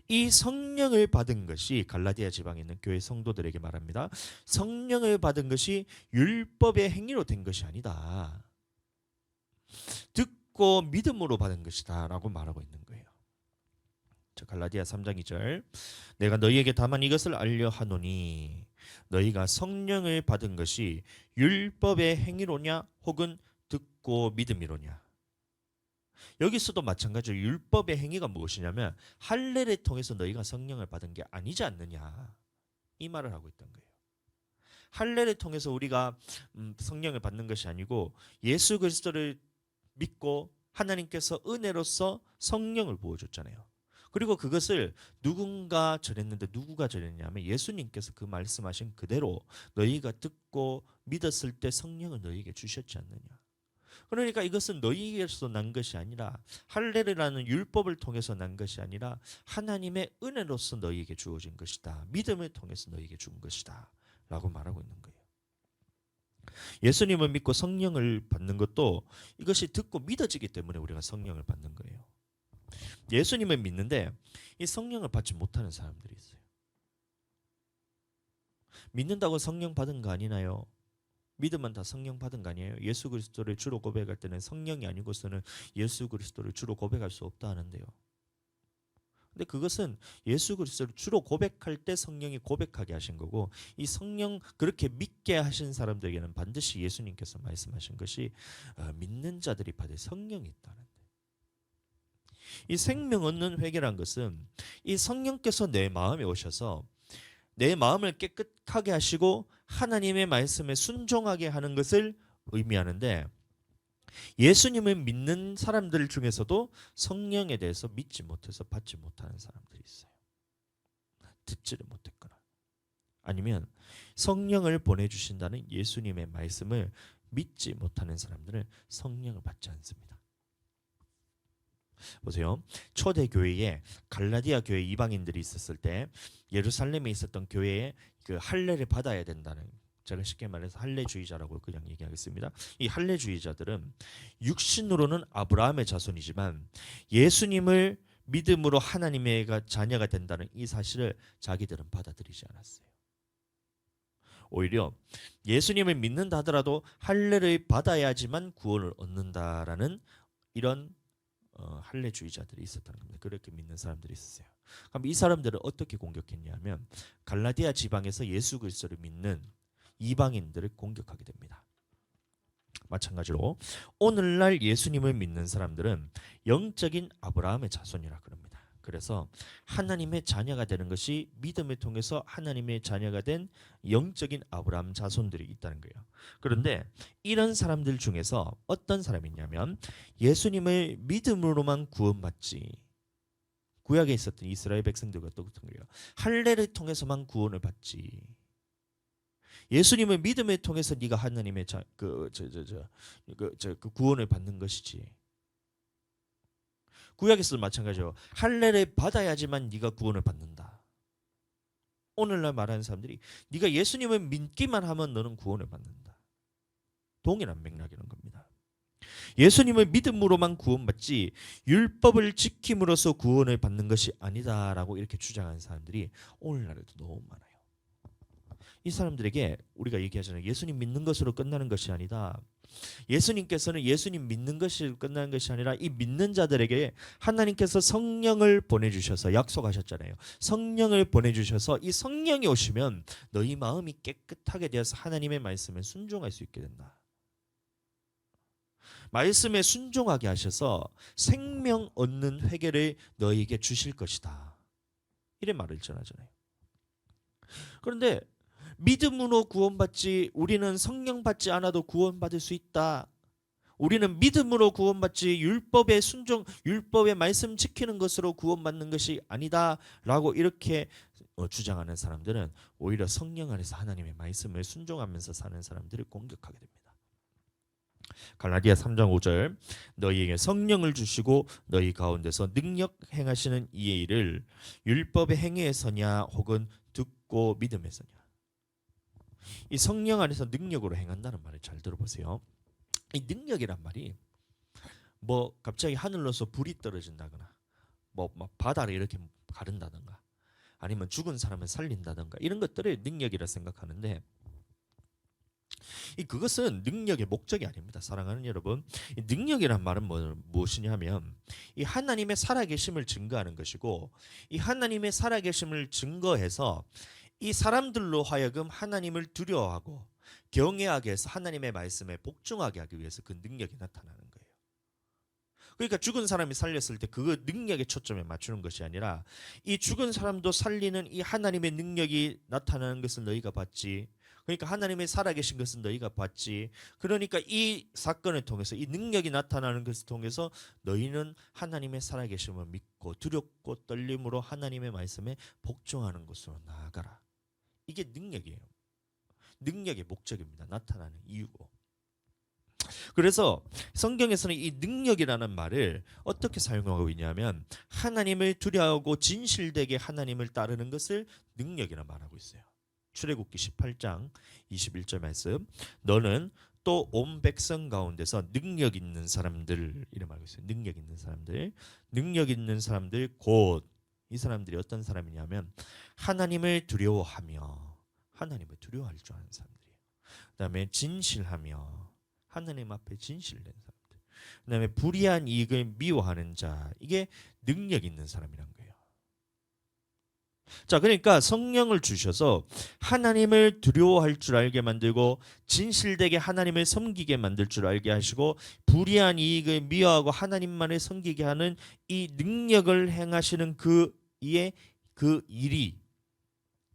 이 성령을 받은 것이 갈라디아 지방에 있는 교회 성도들에게 말합니다. 성령을 받은 것이 율법의 행위로 된 것이 아니다. 듣고 믿음으로 받은 것이다 라고 말하고 있는 거예요. 갈라디아 3장 2절 내가 너희에게 다만 이것을 알려 하노니 너희가 성령을 받은 것이 율법의 행위로냐 혹은 듣고 믿음이로냐. 여기서도 마찬가지로 율법의 행위가 무엇이냐면 할례를 통해서 너희가 성령을 받은 게 아니지 않느냐 이 말을 하고 있던 거예요. 할례를 통해서 우리가 성령을 받는 것이 아니고 예수 그리스도를 믿고 하나님께서 은혜로서 성령을 부어줬잖아요. 그리고 그것을 누군가 전했는데 누구가 전했냐면 예수님께서 그 말씀하신 그대로 너희가 듣고 믿었을 때 성령을 너희에게 주셨지 않느냐. 그러니까 이것은 너희에게서 난 것이 아니라 할례라는 율법을 통해서 난 것이 아니라 하나님의 은혜로서 너희에게 주어진 것이다. 믿음을 통해서 너희에게 준 것이다. 라고 말하고 있는 거예요. 예수님을 믿고 성령을 받는 것도 이것이 듣고 믿어지기 때문에 우리가 성령을 받는 거예요. 예수님을 믿는데 이 성령을 받지 못하는 사람들이 있어요. 믿는다고 성령 받은 거 아니나요? 믿으면 다 성령 받은 거 아니에요? 예수 그리스도를 주로 고백할 때는 성령이 아니고서는 예수 그리스도를 주로 고백할 수 없다 하는데요. 근데 그것은 예수 그리스도를 주로 고백할 때 성령이 고백하게 하신 거고 이 성령 그렇게 믿게 하신 사람들에게는 반드시 예수님께서 말씀하신 것이 믿는 자들이 받을 성령이 있다는 이 생명 얻는 회개란 것은 이 성령께서 내 마음에 오셔서 내 마음을 깨끗하게 하시고 하나님의 말씀에 순종하게 하는 것을 의미하는데 예수님을 믿는 사람들 중에서도 성령에 대해서 믿지 못해서 받지 못하는 사람들이 있어요. 듣지를 못했거나 아니면 성령을 보내주신다는 예수님의 말씀을 믿지 못하는 사람들은 성령을 받지 않습니다. 보세요. 초대 교회에 갈라디아 교회 이방인들이 있었을 때 예루살렘에 있었던 교회에 그 할례를 받아야 된다는 제가 쉽게 말해서 할례주의자라고 그냥 얘기하겠습니다. 이 할례주의자들은 육신으로는 아브라함의 자손이지만 예수님을 믿음으로 하나님의 자녀가 된다는 이 사실을 자기들은 받아들이지 않았어요. 오히려 예수님을 믿는다 하더라도 할례를 받아야지만 구원을 얻는다라는 이런 할례주의자들이 있었다는 겁니다. 그렇게 믿는 사람들이 있었어요. 그럼 이 사람들을 어떻게 공격했냐면 갈라디아 지방에서 예수 그리스도를 믿는 이방인들을 공격하게 됩니다. 마찬가지로 오늘날 예수님을 믿는 사람들은 영적인 아브라함의 자손이라 그럽니다. 그래서 하나님의 자녀가 되는 것이 믿음을 통해서 하나님의 자녀가 된 영적인 아브라함 자손들이 있다는 거예요. 그런데 이런 사람들 중에서 어떤 사람이 있냐면 예수님을 믿음으로만 구원받지 구약에 있었던 이스라엘 백성들과 똑같은 거예요. 할례를 통해서만 구원을 받지 예수님을 믿음을 통해서 네가 하나님의 구원을 받는 것이지. 구약에서도 마찬가지죠. 할례를 받아야지만 네가 구원을 받는다. 오늘날 말하는 사람들이 네가 예수님을 믿기만 하면 너는 구원을 받는다. 동일한 맥락이라는 겁니다. 예수님을 믿음으로만 구원받지 율법을 지킴으로써 구원을 받는 것이 아니다라고 이렇게 주장하는 사람들이 오늘날에도 너무 많아요. 이 사람들에게 우리가 얘기하잖아요. 예수님 믿는 것으로 끝나는 것이 아니다. 예수님께서는 예수님 믿는 것이 끝나는 것이 아니라 이 믿는 자들에게 하나님께서 성령을 보내주셔서 약속하셨잖아요. 성령을 보내주셔서 이 성령이 오시면 너희 마음이 깨끗하게 되어서 하나님의 말씀에 순종할 수 있게 된다. 말씀에 순종하게 하셔서 생명 얻는 회개를 너희에게 주실 것이다. 이런 말을 전하잖아요. 그런데 믿음으로 구원받지 우리는 성령 받지 않아도 구원받을 수 있다. 우리는 믿음으로 구원받지 율법의 순종, 율법의 말씀 지키는 것으로 구원받는 것이 아니다라고 이렇게 주장하는 사람들은 오히려 성령 안에서 하나님의 말씀을 순종하면서 사는 사람들을 공격하게 됩니다. 갈라디아 3장 5절 너희에게 성령을 주시고 너희 가운데서 능력 행하시는 이의 일을 율법의 행위에서냐 혹은 듣고 믿음에서냐. 이 성령 안에서 능력으로 행한다는 말을 잘 들어보세요. 이 능력이란 말이 뭐 갑자기 하늘로서 불이 떨어진다거나 막 바다를 이렇게 가른다든가 아니면 죽은 사람을 살린다든가 이런 것들을 능력이라 생각하는데 그것은 능력의 목적이 아닙니다. 사랑하는 여러분, 이 능력이란 말은 무엇이냐면 이 하나님의 살아계심을 증거하는 것이고 이 하나님의 살아계심을 증거해서 이 사람들로 하여금 하나님을 두려워하고 경외하게 해서 하나님의 말씀에 복종하게 하기 위해서 그 능력이 나타나는 거예요. 그러니까 죽은 사람이 살렸을 때 그 능력에 초점에 맞추는 것이 아니라 이 죽은 사람도 살리는 이 하나님의 능력이 나타나는 것을 너희가 봤지. 그러니까 하나님의 살아계신 것은 너희가 봤지. 그러니까 이 사건을 통해서 이 능력이 나타나는 것을 통해서 너희는 하나님의 살아계심을 믿고 두렵고 떨림으로 하나님의 말씀에 복종하는 것으로 나아가라. 이게 능력이에요. 능력의 목적입니다. 나타나는 이유고. 그래서 성경에서는 이 능력이라는 말을 어떻게 사용하고 있냐면 하나님을 두려워하고 진실되게 하나님을 따르는 것을 능력이라 말하고 있어요. 출애굽기 18장 21절 말씀. 너는 또 온 백성 가운데서 능력 있는 사람들 이렇게 말하고 있어요. 능력 있는 사람들. 능력 있는 사람들 곧 이 사람들이 어떤 사람이냐면 하나님을 두려워하며 하나님을 두려워할 줄 아는 사람들이에요. 그다음에 진실하며 하나님 앞에 진실된 사람들. 그다음에 불의한 이익을 미워하는 자. 이게 능력 있는 사람이란 거예요. 자, 그러니까 성령을 주셔서 하나님을 두려워할 줄 알게 만들고 진실되게 하나님을 섬기게 만들 줄 알게 하시고 불의한 이익을 미워하고 하나님만을 섬기게 하는 이 능력을 행하시는 그 일이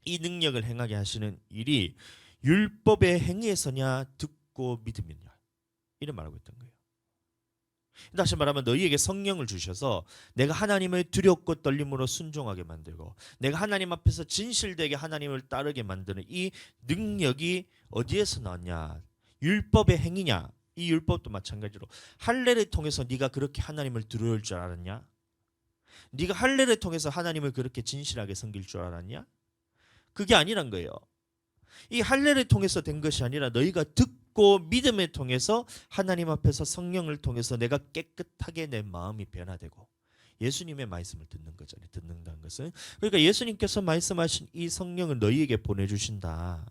이 능력을 행하게 하시는 일이 율법의 행위에서냐 듣고 믿음이냐 이런 말하고 있던 거예요. 다시 말하면 너희에게 성령을 주셔서 내가 하나님을 두렵고 떨림으로 순종하게 만들고 내가 하나님 앞에서 진실되게 하나님을 따르게 만드는 이 능력이 어디에서 나왔냐? 율법의 행위냐? 이 율법도 마찬가지로 할례를 통해서 네가 그렇게 하나님을 두려울 줄 알았냐? 네가 할례를 통해서 하나님을 그렇게 진실하게 섬길 줄 알았냐? 그게 아니란 거예요. 이 할례를 통해서 된 것이 아니라 너희가 듣고 믿음을 통해서 하나님 앞에서 성령을 통해서 내가 깨끗하게 내 마음이 변화되고 예수님의 말씀을 듣는 거잖아요. 듣는다는 것은 그러니까 예수님께서 말씀하신 이 성령을 너희에게 보내주신다.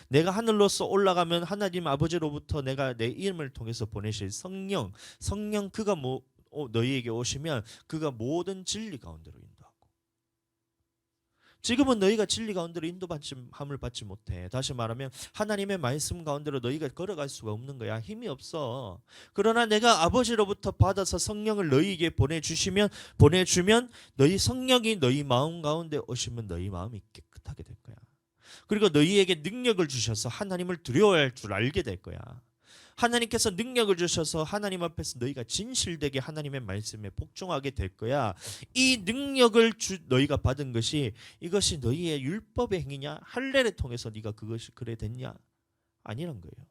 내가 하늘로서 올라가면 하나님 아버지로부터 내가 내 이름을 통해서 보내실 성령 그가 너희에게 오시면 그가 모든 진리 가운데로 인도하고 지금은 너희가 진리 가운데로 인도함을 받지 못해. 다시 말하면 하나님의 말씀 가운데로 너희가 걸어갈 수가 없는 거야. 힘이 없어. 그러나 내가 아버지로부터 받아서 성령을 너희에게 보내주면 너희 성령이 너희 마음 가운데 오시면 너희 마음이 깨끗하게 될 거야. 그리고 너희에게 능력을 주셔서 하나님을 두려워할 줄 알게 될 거야. 하나님께서 능력을 주셔서 하나님 앞에서 너희가 진실되게 하나님의 말씀에 복종하게 될 거야. 이 능력을 너희가 받은 것이 이것이 너희의 율법의 행위냐? 할례를 통해서 네가 그것이 그래 됐냐? 아니란 거예요.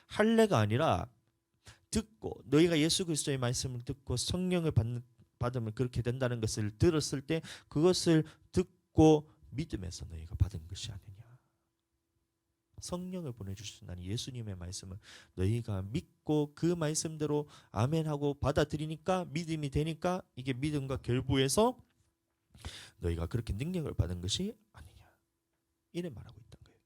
할례가 아니라 듣고 너희가 예수 그리스도의 말씀을 듣고 성령을 받으면 그렇게 된다는 것을 들었을 때 그것을 듣고 믿음에서 너희가 받은 것이 아니냐. 성령을 보내주신다는 예수님의 말씀을 너희가 믿고 그 말씀대로 아멘하고 받아들이니까 믿음이 되니까 이게 믿음과 결부해서 너희가 그렇게 능력을 받은 것이 아니냐 이래 말하고 있던 거예요.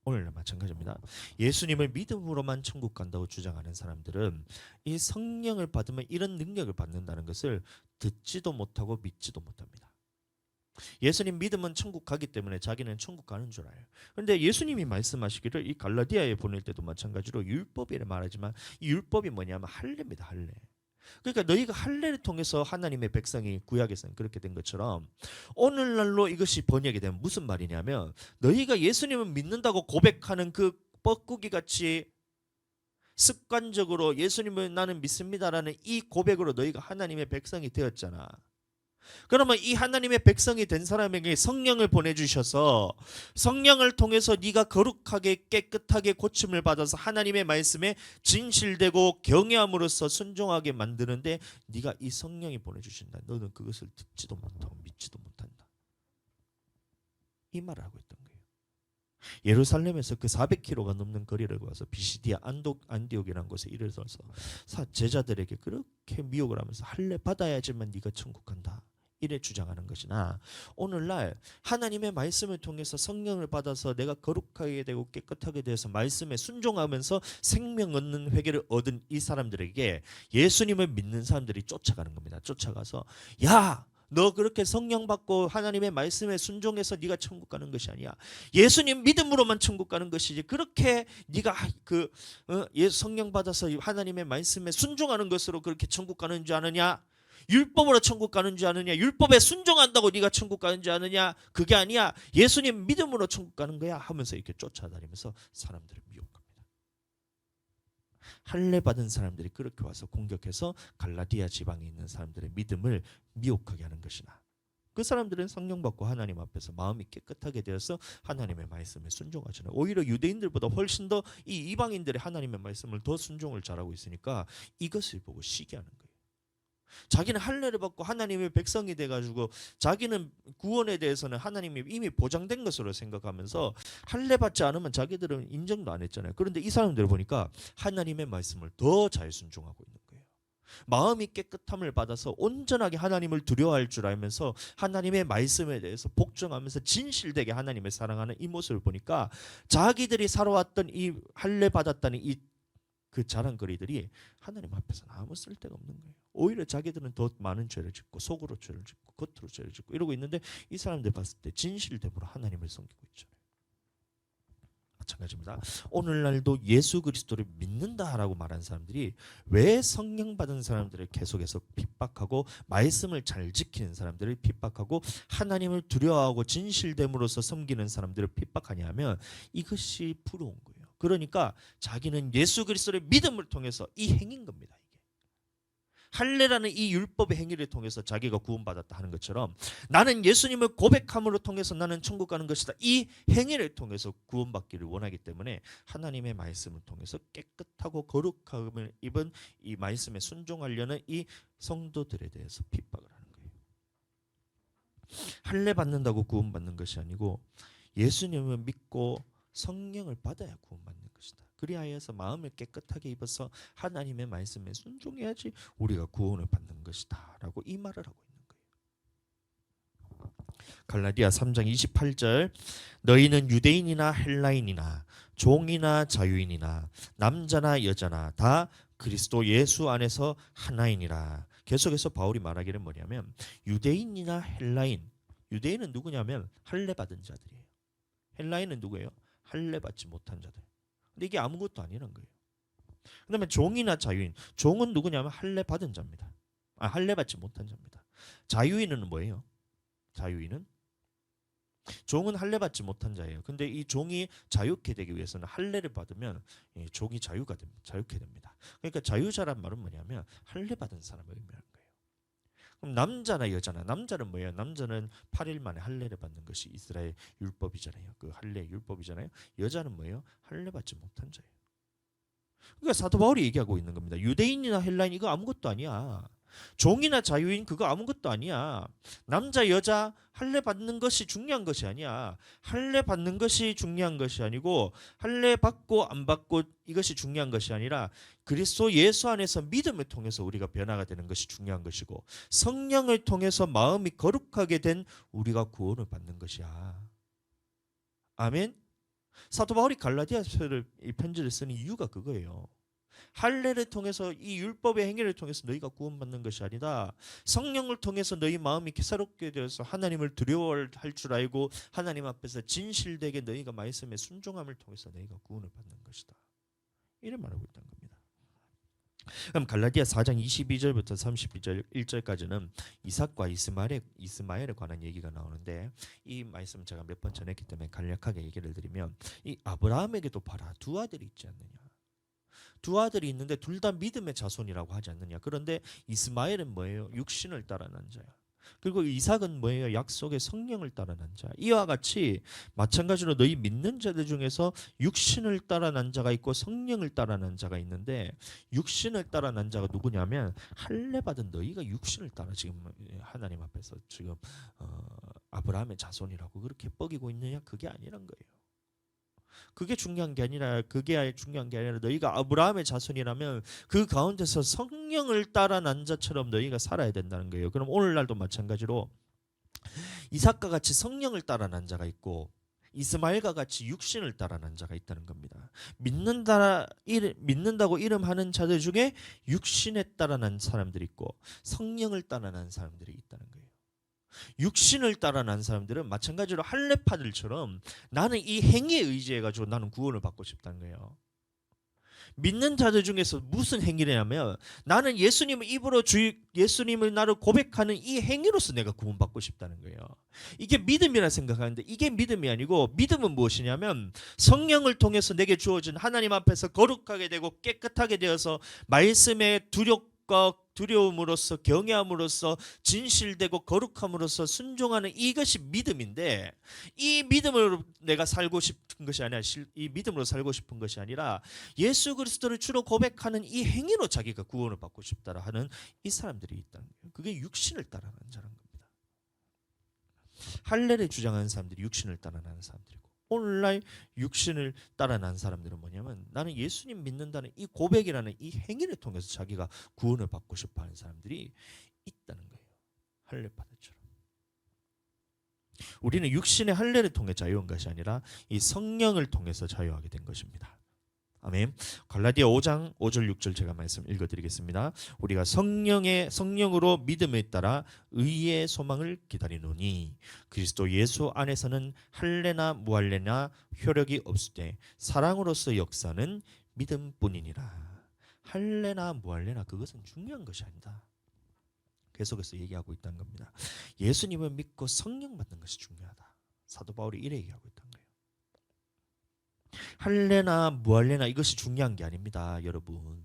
오늘은 마찬가지입니다. 예수님을 믿음으로만 천국 간다고 주장하는 사람들은 이 성령을 받으면 이런 능력을 받는다는 것을 듣지도 못하고 믿지도 못합니다. 예수님 믿으면 천국 가기 때문에 자기는 천국 가는 줄 알아요. 그런데 예수님이 말씀하시기를 이 갈라디아에 보낼 때도 마찬가지로 율법이라 말하지만 이 율법이 뭐냐면 할례입니다. 할례. 그러니까 너희가 할례를 통해서 하나님의 백성이 구약에서는 그렇게 된 것처럼 오늘날로 이것이 번역이 되면 무슨 말이냐면 너희가 예수님을 믿는다고 고백하는 그 뻐꾸기 같이 습관적으로 예수님을 나는 믿습니다라는 이 고백으로 너희가 하나님의 백성이 되었잖아. 그러면 이 하나님의 백성이 된 사람에게 성령을 보내주셔서 성령을 통해서 네가 거룩하게 깨끗하게 고침을 받아서 하나님의 말씀에 진실되고 경외함으로써 순종하게 만드는데 네가 이 성령이 보내주신다. 너는 그것을 듣지도 못하고 믿지도 못한다. 이 말을 하고 있던 거예요. 예루살렘에서 그 400km가 넘는 거리를 가서 비시디아 안디옥이라는 곳에 이르러서 제자들에게 그렇게 미혹을 하면서 할례 받아야지만 네가 천국 간다. 이래 주장하는 것이나 오늘날 하나님의 말씀을 통해서 성령을 받아서 내가 거룩하게 되고 깨끗하게 되어서 말씀에 순종하면서 생명 얻는 회개를 얻은 이 사람들에게 예수님을 믿는 사람들이 쫓아가는 겁니다. 쫓아가서 야, 너 그렇게 성령 받고 하나님의 말씀에 순종해서 네가 천국 가는 것이 아니야. 예수님 믿음으로만 천국 가는 것이지. 그렇게 네가 성령 받아서 하나님의 말씀에 순종하는 것으로 그렇게 천국 가는 줄 아느냐? 율법으로 천국 가는 줄 아느냐? 율법에 순종한다고 네가 천국 가는 줄 아느냐? 그게 아니야. 예수님 믿음으로 천국 가는 거야 하면서 이렇게 쫓아다니면서 사람들을 미혹합니다. 할례 받은 사람들이 그렇게 와서 공격해서 갈라디아 지방에 있는 사람들의 믿음을 미혹하게 하는 것이나 그 사람들은 성령 받고 하나님 앞에서 마음이 깨끗하게 되어서 하나님의 말씀에 순종하잖아요. 오히려 유대인들보다 훨씬 더 이 이방인들의 하나님의 말씀을 더 순종을 잘하고 있으니까 이것을 보고 시기하는 거예요. 자기는 할례를 받고 하나님의 백성이 돼가지고 자기는 구원에 대해서는 하나님이 이미 보장된 것으로 생각하면서 할례 받지 않으면 자기들은 인정도 안 했잖아요. 그런데 이 사람들을 보니까 하나님의 말씀을 더 잘 순종하고 있는 거예요. 마음이 깨끗함을 받아서 온전하게 하나님을 두려워할 줄 알면서 하나님의 말씀에 대해서 복종하면서 진실되게 하나님을 사랑하는 이 모습을 보니까 자기들이 살아왔던 이 할례 받았다는 이 그 자랑거리들이 하나님 앞에서는 아무 쓸데가 없는 거예요. 오히려 자기들은 더 많은 죄를 짓고 속으로 죄를 짓고 겉으로 죄를 짓고 이러고 있는데 이 사람들 봤을 때 진실됨으로 하나님을 섬기고 있잖아요. 마찬가지입니다. 오늘날도 예수 그리스도를 믿는다라고 말하는 사람들이 왜 성령 받은 사람들을 계속해서 핍박하고 말씀을 잘 지키는 사람들을 핍박하고 하나님을 두려워하고 진실됨으로써 섬기는 사람들을 핍박하냐 하면 이것이 부러운 거예요. 그러니까 자기는 예수 그리스도의 믿음을 통해서 이 행인 겁니다. 이게 할례라는 이 율법의 행위를 통해서 자기가 구원받았다 하는 것처럼 나는 예수님을 고백함으로 통해서 나는 천국 가는 것이다. 이 행위를 통해서 구원받기를 원하기 때문에 하나님의 말씀을 통해서 깨끗하고 거룩함을 입은 이 말씀에 순종하려는 이 성도들에 대해서 핍박을 하는 거예요. 할례 받는다고 구원받는 것이 아니고 예수님을 믿고 성령을 받아야 구원받는 것이다. 그리하여서 마음을 깨끗하게 입어서 하나님의 말씀에 순종해야지 우리가 구원을 받는 것이다 라고 이 말을 하고 있는 거예요. 갈라디아 3장 28절 너희는 유대인이나 헬라인이나 종이나 자유인이나 남자나 여자나 다 그리스도 예수 안에서 하나이니라. 계속해서 바울이 말하기를 뭐냐면 유대인이나 헬라인, 유대인은 누구냐면 할례 받은 자들이에요. 헬라인은 누구예요? 할례 받지 못한 자들. 근데 이게 아무것도 아니란 거예요. 그다음에 종이나 자유인. 종은 누구냐면 할례 받은 자입니다. 할례 받지 못한 자입니다. 자유인은 뭐예요? 자유인은 종은 할례 받지 못한 자예요. 근데 이 종이 자유케 되기 위해서는 할례를 받으면 종이 자유케 됩니다. 그러니까 자유자란 말은 뭐냐면 할례 받은 사람을 의미하는 거예요. 그럼 남자나 여자나 남자는 뭐예요? 남자는 8일 만에 할례를 받는 것이 이스라엘 율법이잖아요. 그 할례 율법이잖아요. 여자는 뭐예요? 할례 받지 못한 자예요. 그러니까 사도 바울이 얘기하고 있는 겁니다. 유대인이나 헬라인 이거 아무것도 아니야. 종이나 자유인 그거 아무것도 아니야. 남자 여자 할례 받는 것이 중요한 것이 아니야. 할례 받는 것이 중요한 것이 아니고 할례 받고 안 받고 이것이 중요한 것이 아니라 그리스도 예수 안에서 믿음을 통해서 우리가 변화가 되는 것이 중요한 것이고 성령을 통해서 마음이 거룩하게 된 우리가 구원을 받는 것이야. 아멘. 사도 바울이 갈라디아서를 이 편지를 쓰는 이유가 그거예요. 할례를 통해서 이 율법의 행위를 통해서 너희가 구원받는 것이 아니다. 성령을 통해서 너희 마음이 새롭게 되어서 하나님을 두려워할 줄 알고 하나님 앞에서 진실되게 너희가 말씀에 순종함을 통해서 너희가 구원을 받는 것이다. 이런 말하고 있다는 겁니다. 그럼 갈라디아 4장 22절부터 32절 1절까지는 이삭과 이스마엘에 관한 얘기가 나오는데 이 말씀 제가 몇 번 전했기 때문에 간략하게 얘기를 드리면 이 아브라함에게도 봐라 두 아들이 있지 않느냐. 두 아들이 있는데 둘 다 믿음의 자손이라고 하지 않느냐. 그런데 이스마엘은 뭐예요? 육신을 따라 난 자야. 그리고 이삭은 뭐예요? 약속의 성령을 따라 난 자. 이와 같이 마찬가지로 너희 믿는 자들 중에서 육신을 따라 난 자가 있고 성령을 따라 난 자가 있는데 육신을 따라 난 자가 누구냐면 할례 받은 너희가 육신을 따라 지금 하나님 앞에서 지금 아브라함의 자손이라고 그렇게 뻐기고 있느냐? 그게 아니란 거예요. 그게 중요한 게 아니라 너희가 아브라함의 자손이라면 그 가운데서 성령을 따라 난 자처럼 너희가 살아야 된다는 거예요. 그럼 오늘날도 마찬가지로 이삭과 같이 성령을 따라 난 자가 있고 이스마엘과 같이 육신을 따라 난 자가 있다는 겁니다. 믿는다고 이름하는 자들 중에 육신에 따라 난 사람들이 있고 성령을 따라 난 사람들이 있다는 거예요. 육신을 따라 난 사람들은 마찬가지로 할례파들처럼 나는 이 행위에 의지해가지고 나는 구원을 받고 싶다는 거예요. 믿는 자들 중에서 무슨 행위냐면 나는 예수님을 나를 고백하는 이 행위로서 내가 구원받고 싶다는 거예요. 이게 믿음이라 생각하는데 이게 믿음이 아니고 믿음은 무엇이냐면 성령을 통해서 내게 주어진 하나님 앞에서 거룩하게 되고 깨끗하게 되어서 말씀에 두려움으로써 경외함으로써 진실되고 거룩함으로써 순종하는 이것이 믿음인데 이 믿음으로 내가 살고 싶은 것이 아니라 이 믿음으로 살고 싶은 것이 아니라 예수 그리스도를 주로 고백하는 이 행위로 자기가 구원을 받고 싶다라 하는 이 사람들이 있다는 거예요. 그게 육신을 따라가는 자라는 겁니다. 할례를 주장하는 사람들이 육신을 따라가는 사람들이고 오늘날 육신을 따라 난 사람들은 뭐냐면 나는 예수님 믿는다는 이 고백이라는 이 행위를 통해서 자기가 구원을 받고 싶어하는 사람들이 있다는 거예요. 할례파들처럼. 우리는 육신의 할례를 통해 자유한 것이 아니라 이 성령을 통해서 자유하게 된 것입니다. 아멘. 갈라디아 5장 5절 6절 제가 말씀 읽어드리겠습니다. 우리가 성령으로 믿음에 따라 의의 소망을 기다리노니 그리스도 예수 안에서는 할례나 무할례나 효력이 없으되 사랑으로서 역사는 믿음뿐이니라. 할례나 무할례나 그것은 중요한 것이 아니다. 계속해서 얘기하고 있다는 겁니다. 예수님을 믿고 성령 받는 것이 중요하다. 사도 바울이 이래 얘기하고 있다는 거예요. 할례나 무할례나 이것이 중요한 게 아닙니다, 여러분.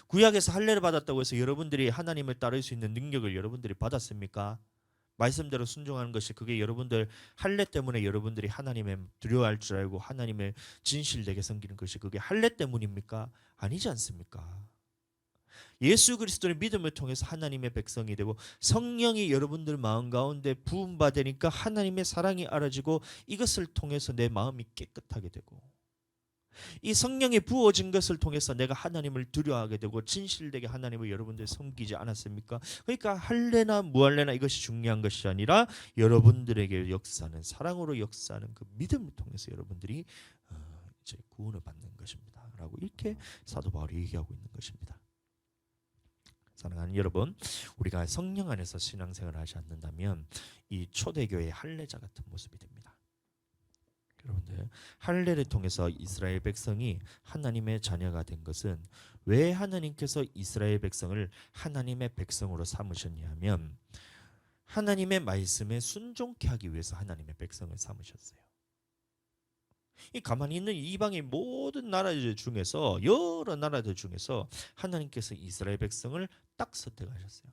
구약에서 할례를 받았다고 해서 여러분들이 하나님을 따를 수 있는 능력을 여러분들이 받았습니까? 말씀대로 순종하는 것이 그게 여러분들 할례 때문에 여러분들이 하나님을 두려워할 줄 알고 하나님을 진실되게 섬기는 것이 그게 할례 때문입니까? 아니지 않습니까? 예수 그리스도의 믿음을 통해서 하나님의 백성이 되고 성령이 여러분들 마음 가운데 부음 받으니까 하나님의 사랑이 알아지고 이것을 통해서 내 마음이 깨끗하게 되고 이 성령이 부어진 것을 통해서 내가 하나님을 두려워하게 되고 진실되게 하나님을 여러분들 섬기지 않았습니까? 그러니까 할례나 무할례나 이것이 중요한 것이 아니라 여러분들에게 역사는 사랑으로 역사하는 그 믿음을 통해서 여러분들이 이제 구원을 받는 것입니다. 라고 이렇게 사도 바울이 얘기하고 있는 것입니다. 사랑하는 여러분, 우리가 성령 안에서 신앙생활을 하지 않는다면 이 초대교회의 할례자 같은 모습이 됩니다. 여러분들, 할례를 통해서 이스라엘 백성이 하나님의 자녀가 된 것은 왜 하나님께서 이스라엘 백성을 하나님의 백성으로 삼으셨냐 하면 하나님의 말씀에 순종케 하기 위해서 하나님의 백성을 삼으셨어요. 이 가만히 있는 이방의 모든 나라들 중에서 여러 나라들 중에서 하나님께서 이스라엘 백성을 딱 선택하셨어요.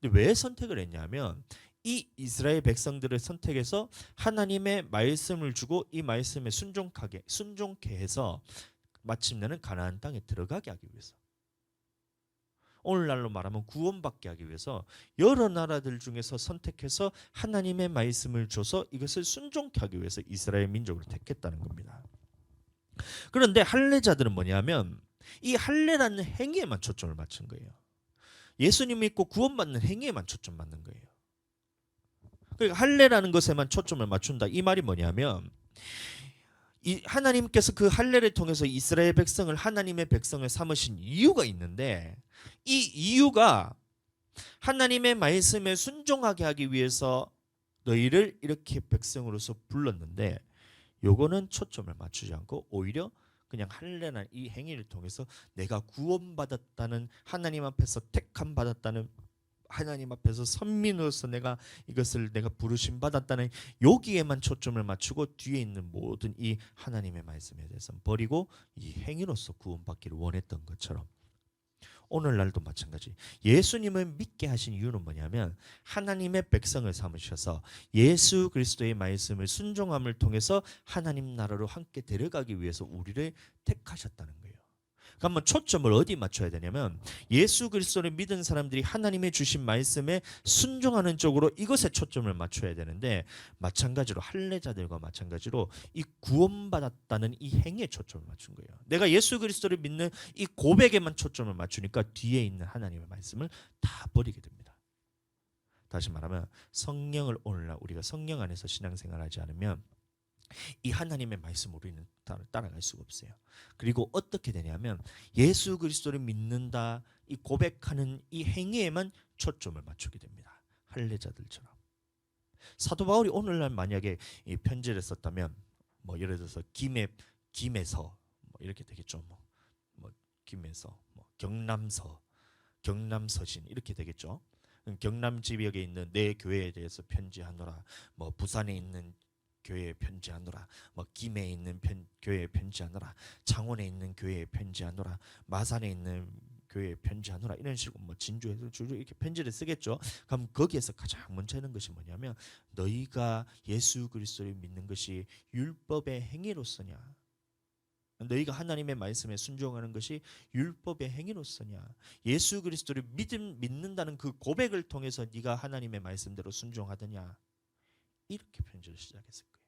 근데 왜 선택을 했냐면 이 이스라엘 백성들을 선택해서 하나님의 말씀을 주고 이 말씀에 순종케 해서 마침내는 가나안 땅에 들어가게 하기 위해서. 오늘날로 말하면 구원받게 하기 위해서 여러 나라들 중에서 선택해서 하나님의 말씀을 줘서 이것을 순종케 하기 위해서 이스라엘 민족을 택했다는 겁니다. 그런데 할례자들은 뭐냐면 이 할례라는 행위에만 초점을 맞춘 거예요. 예수님 믿고 구원받는 행위에만 초점 맞는 거예요. 그러니까 할례라는 것에만 초점을 맞춘다. 이 말이 뭐냐면 하나님께서 그 할례를 통해서 이스라엘 백성을 하나님의 백성을 삼으신 이유가 있는데 이 이유가 하나님의 말씀에 순종하게 하기 위해서 너희를 이렇게 백성으로서 불렀는데 요거는 초점을 맞추지 않고 오히려 그냥 할례나 이 행위를 통해서 내가 구원받았다는 하나님 앞에서 택함 받았다는 하나님 앞에서 선민으로서 내가 부르심 받았다는 여기에만 초점을 맞추고 뒤에 있는 모든 이 하나님의 말씀에 대해서 버리고 이 행위로서 구원받기를 원했던 것처럼 오늘날도 마찬가지. 예수님을 믿게 하신 이유는 뭐냐면 하나님의 백성을 삼으셔서 예수 그리스도의 말씀을 순종함을 통해서 하나님 나라로 함께 데려가기 위해서 우리를 택하셨다는 거예요. 그러면 초점을 어디 맞춰야 되냐면 예수 그리스도를 믿은 사람들이 하나님의 주신 말씀에 순종하는 쪽으로 이것에 초점을 맞춰야 되는데, 마찬가지로 할례자들과 마찬가지로 이 구원받았다는 이 행위에 초점을 맞춘 거예요. 내가 예수 그리스도를 믿는 이 고백에만 초점을 맞추니까 뒤에 있는 하나님의 말씀을 다 버리게 됩니다. 다시 말하면 성령을 오늘날 우리가 성령 안에서 신앙생활하지 않으면 이 하나님의 말씀 우리는 따라갈 수가 없어요. 그리고 어떻게 되냐면 예수 그리스도를 믿는다 이 고백하는 이 행위에만 초점을 맞추게 됩니다. 할례자들처럼. 사도 바울이 오늘날 만약에 이 편지를 썼다면 뭐 예를 들어서 김에서 뭐 이렇게 되겠죠. 뭐 김에서 뭐 경남서신 이렇게 되겠죠. 경남 지역에 있는 내 교회에 대해서 편지하노라. 뭐 부산에 있는 교회에 편지하노라. 뭐 김해에 있는 교회에 편지하노라. 창원에 있는 교회에 편지하노라. 마산에 있는 교회에 편지하노라. 이런 식으로 뭐 진주에서 주주 이렇게 편지를 쓰겠죠. 그럼 거기에서 가장 먼저 하는 것이 뭐냐면 너희가 예수 그리스도를 믿는 것이 율법의 행위로서냐, 너희가 하나님의 말씀에 순종하는 것이 율법의 행위로서냐, 예수 그리스도를 믿는다는 그 고백을 통해서 네가 하나님의 말씀대로 순종하더냐, 이렇게 편지를 시작했을 거예요.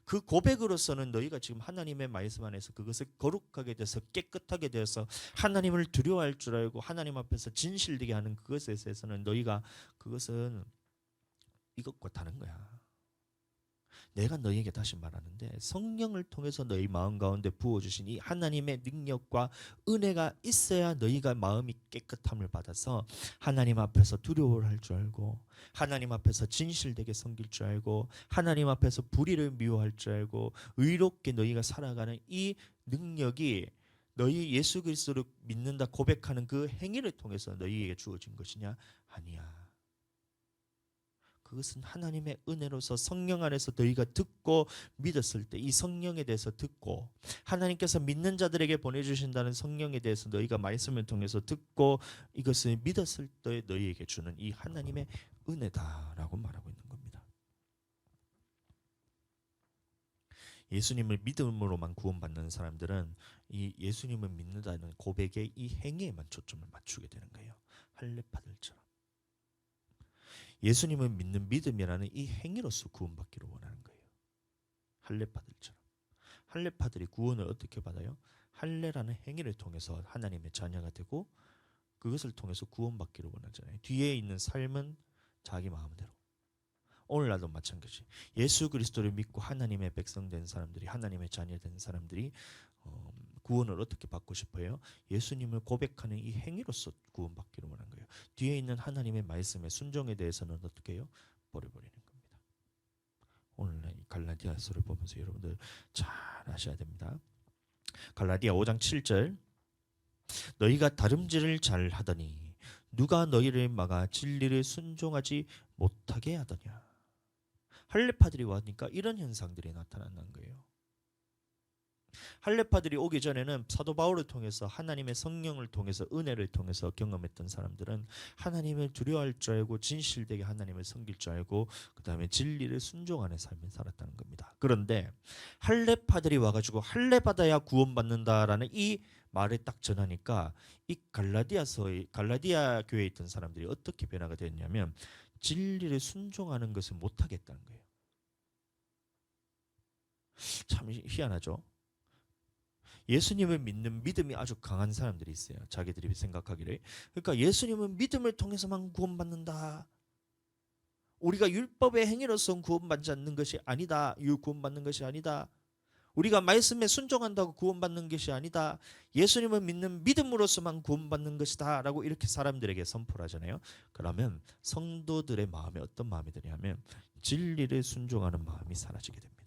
그 고백으로서는 너희가 지금 하나님의 말씀 안에서 그것을 거룩하게 돼서 깨끗하게 되어서 하나님을 두려워할 줄 알고 하나님 앞에서 진실되게 하는 그것에 대해서는 너희가 그것은 이것과 다른 거야. 내가 너희에게 다시 말하는데 성령을 통해서 너희 마음 가운데 부어주신 이 하나님의 능력과 은혜가 있어야 너희가 마음이 깨끗함을 받아서 하나님 앞에서 두려워를 할 줄 알고 하나님 앞에서 진실되게 섬길 줄 알고 하나님 앞에서 불의를 미워할 줄 알고 의롭게 너희가 살아가는 이 능력이 너희 예수 그리스도를 믿는다 고백하는 그 행위를 통해서 너희에게 주어진 것이냐? 아니야. 그것은 하나님의 은혜로서 성령 안에서 너희가 듣고 믿었을 때 이 성령에 대해서 듣고 하나님께서 믿는 자들에게 보내주신다는 성령에 대해서 너희가 말씀을 통해서 듣고 이것을 믿었을 때 너희에게 주는 이 하나님의 은혜다라고 말하고 있는 겁니다. 예수님을 믿음으로만 구원받는 사람들은 이 예수님을 믿는다는 고백의 이 행위에만 초점을 맞추게 되는 거예요. 할례파들처럼. 예수님을 믿는 믿음이라는 이 행위로서 구원받기를 원하는 거예요. 할례파들처럼. 할례파들이 구원을 어떻게 받아요? 할례라는 행위를 통해서 하나님의 자녀가 되고 그것을 통해서 구원받기를 원하잖아요. 뒤에 있는 삶은 자기 마음대로. 오늘날도 마찬가지. 예수 그리스도를 믿고 하나님의 백성 된 사람들이, 하나님의 자녀 된 사람들이 구원을 어떻게 받고 싶어요? 예수님을 고백하는 이 행위로서 구원받기를 원하는 거예요. 뒤에 있는 하나님의 말씀의 순종에 대해서는 어떻게 해요? 버려버리는 겁니다. 오늘 이 갈라디아서를 보면서 여러분들 잘 아셔야 됩니다. 갈라디아 5장 7절 너희가 다름질을 잘 하더니 누가 너희를 막아 진리를 순종하지 못하게 하더냐. 할례파들이 와니까 이런 현상들이 나타난다는 거예요. 할례파들이 오기 전에는 사도 바울을 통해서 하나님의 성령을 통해서 은혜를 통해서 경험했던 사람들은 하나님을 두려워할 줄 알고 진실되게 하나님을 섬길 줄 알고 그 다음에 진리를 순종하는 삶을 살았다는 겁니다. 그런데 할례파들이 와가지고 할례 받아야 구원받는다라는 이 말을 딱 전하니까 이 갈라디아 교회에 있던 사람들이 어떻게 변화가 됐냐면 진리를 순종하는 것을 못하겠다는 거예요. 참 희한하죠. 예수님을 믿는 믿음이 아주 강한 사람들이 있어요. 자기들이 생각하기를. 그러니까 예수님은 믿음을 통해서만 구원받는다. 우리가 율법의 행위로서 구원받지 않는 것이 아니다. 구원받는 것이 아니다. 우리가 말씀에 순종한다고 구원받는 것이 아니다. 예수님을 믿는 믿음으로서만 구원받는 것이다 라고 이렇게 사람들에게 선포를 하잖아요. 그러면 성도들의 마음에 어떤 마음이 드냐면 진리를 순종하는 마음이 사라지게 됩니다.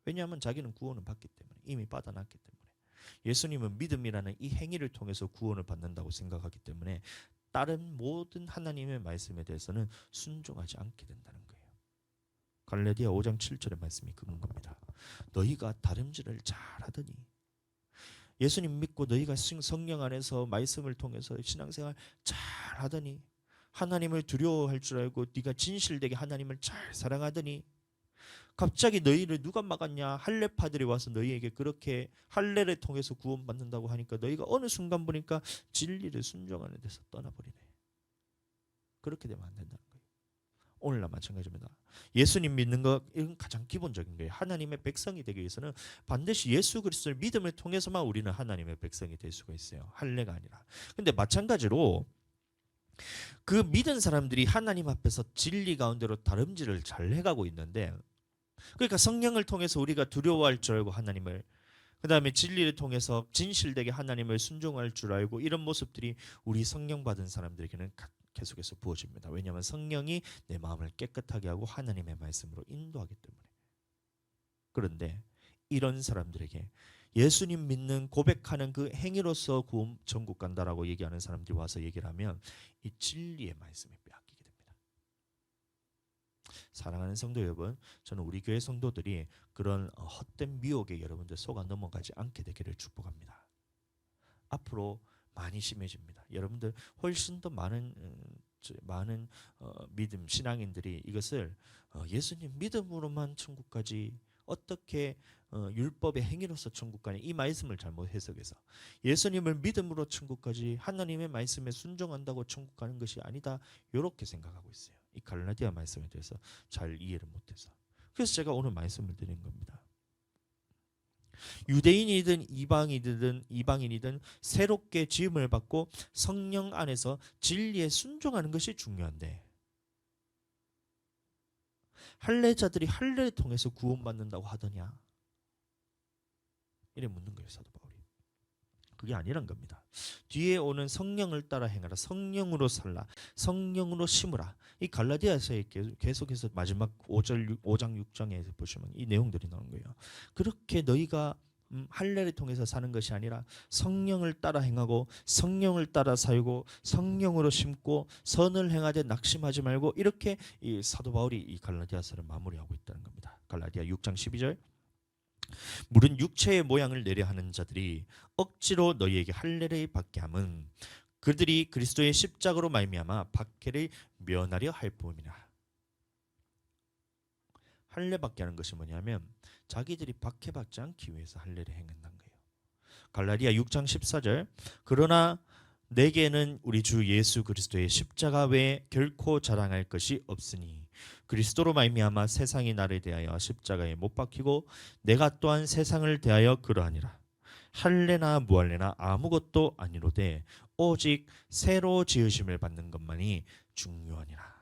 왜냐하면 자기는 구원을 받기 때문에, 이미 받아놨기 때문에, 예수님은 믿음이라는 이 행위를 통해서 구원을 받는다고 생각하기 때문에 다른 모든 하나님의 말씀에 대해서는 순종하지 않게 된다는 거예요. 갈라디아 5장 7절의 말씀이 그런 겁니다. 너희가 다름질을 잘하더니, 예수님 믿고 너희가 성령 안에서 말씀을 통해서 신앙생활 잘하더니, 하나님을 두려워할 줄 알고 네가 진실되게 하나님을 잘 사랑하더니, 갑자기 너희를 누가 막았냐? 할례파들이 와서 너희에게 그렇게 할례를 통해서 구원받는다고 하니까 너희가 어느 순간 보니까 진리를 순종하는 데서 떠나버리네. 그렇게 되면 안 된다는 거예요. 오늘날 마찬가지입니다. 예수님 믿는 것 이건 가장 기본적인 거예요. 하나님의 백성이 되기 위해서는 반드시 예수 그리스도를 믿음을 통해서만 우리는 하나님의 백성이 될 수가 있어요. 할례가 아니라. 근데 마찬가지로 그 믿은 사람들이 하나님 앞에서 진리 가운데로 다름질을 잘 해가고 있는데, 그러니까 성령을 통해서 우리가 두려워할 줄 알고 하나님을, 그 다음에 진리를 통해서 진실되게 하나님을 순종할 줄 알고, 이런 모습들이 우리 성령 받은 사람들에게는 계속해서 부어집니다. 왜냐하면 성령이 내 마음을 깨끗하게 하고 하나님의 말씀으로 인도하기 때문에. 그런데 이런 사람들에게 예수님 믿는 고백하는 그 행위로서 구원 천국 간다라고 얘기하는 사람들이 와서 얘기를 하면 이 진리의 말씀이 빼앗기게 됩니다. 사랑하는 성도 여러분, 저는 우리 교회 성도들이 그런 헛된 미혹에 여러분들 속아 넘어가지 않게 되기를 축복합니다. 앞으로 많이 심해집니다. 여러분들 훨씬 더 많은 믿음 신앙인들이 이것을 예수님 믿음으로만 천국 가지, 어떻게 율법의 행위로서 천국 가냐, 이 말씀을 잘못 해석해서 예수님을 믿음으로 천국 가지 하나님의 말씀에 순종한다고 천국 가는 것이 아니다, 이렇게 생각하고 있어요. 이 갈라디아 말씀에 대해서 잘 이해를 못해서. 그래서 제가 오늘 말씀을 드린 겁니다. 유대인이든 이방인이든 새롭게 지음을 받고 성령 안에서 진리에 순종하는 것이 중요한데, 할례자들이 할례를 통해서 구원받는다고 하더냐, 이래 묻는 거예요, 사도 바울이. 그게 아니란 겁니다. 뒤에 오는 성령을 따라 행하라, 성령으로 살라, 성령으로 심으라. 이 갈라디아서에 계속해서 마지막 5장 6장에 보시면 이 내용들이 나오는 거예요. 그렇게 너희가 할례를 통해서 사는 것이 아니라 성령을 따라 행하고 성령을 따라 살고 성령으로 심고 선을 행하되 낙심하지 말고, 이렇게 이 사도 바울이 이 갈라디아서를 마무리하고 있다는 겁니다. 갈라디아 6장 12절, 물은 육체의 모양을 내려 하는 자들이 억지로 너희에게 할례를 받게 함은 그들이 그리스도의 십자가로 말미암아 박해를 면하려 할 뿐이라. 할례 받게 하는 것이 뭐냐면 자기들이 박해받지 않기 위해서 할례를 행한다는 거예요. 갈라디아 6장 14절, 그러나 내게는 우리 주 예수 그리스도의 십자가 외에 결코 자랑할 것이 없으니 그리스도로 말미암아 세상이 나를 대하여 십자가에 못 박히고 내가 또한 세상을 대하여 그러하니라. 할례나 무할례나 아무것도 아니로되 오직 새로 지으심을 받는 것만이 중요하니라.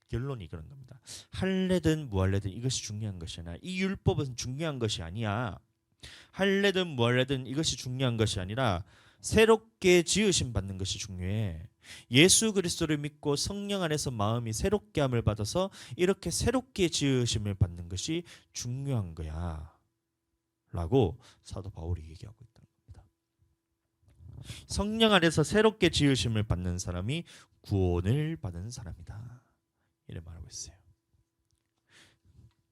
결론이 그런 겁니다. 할례든 무할례든 이것이 중요한 것이 아니라, 이 율법은 중요한 것이 아니야. 할례든 무할례든 이것이 중요한 것이 아니라 새롭게 지으심 받는 것이 중요해. 예수 그리스도를 믿고 성령 안에서 마음이 새롭게 함을 받아서 이렇게 새롭게 지으심을 받는 것이 중요한 거야 라고 사도 바울이 얘기하고 있다는 겁니다. 성령 안에서 새롭게 지으심을 받는 사람이 구원을 받은 사람이다, 이래 말하고 있어요.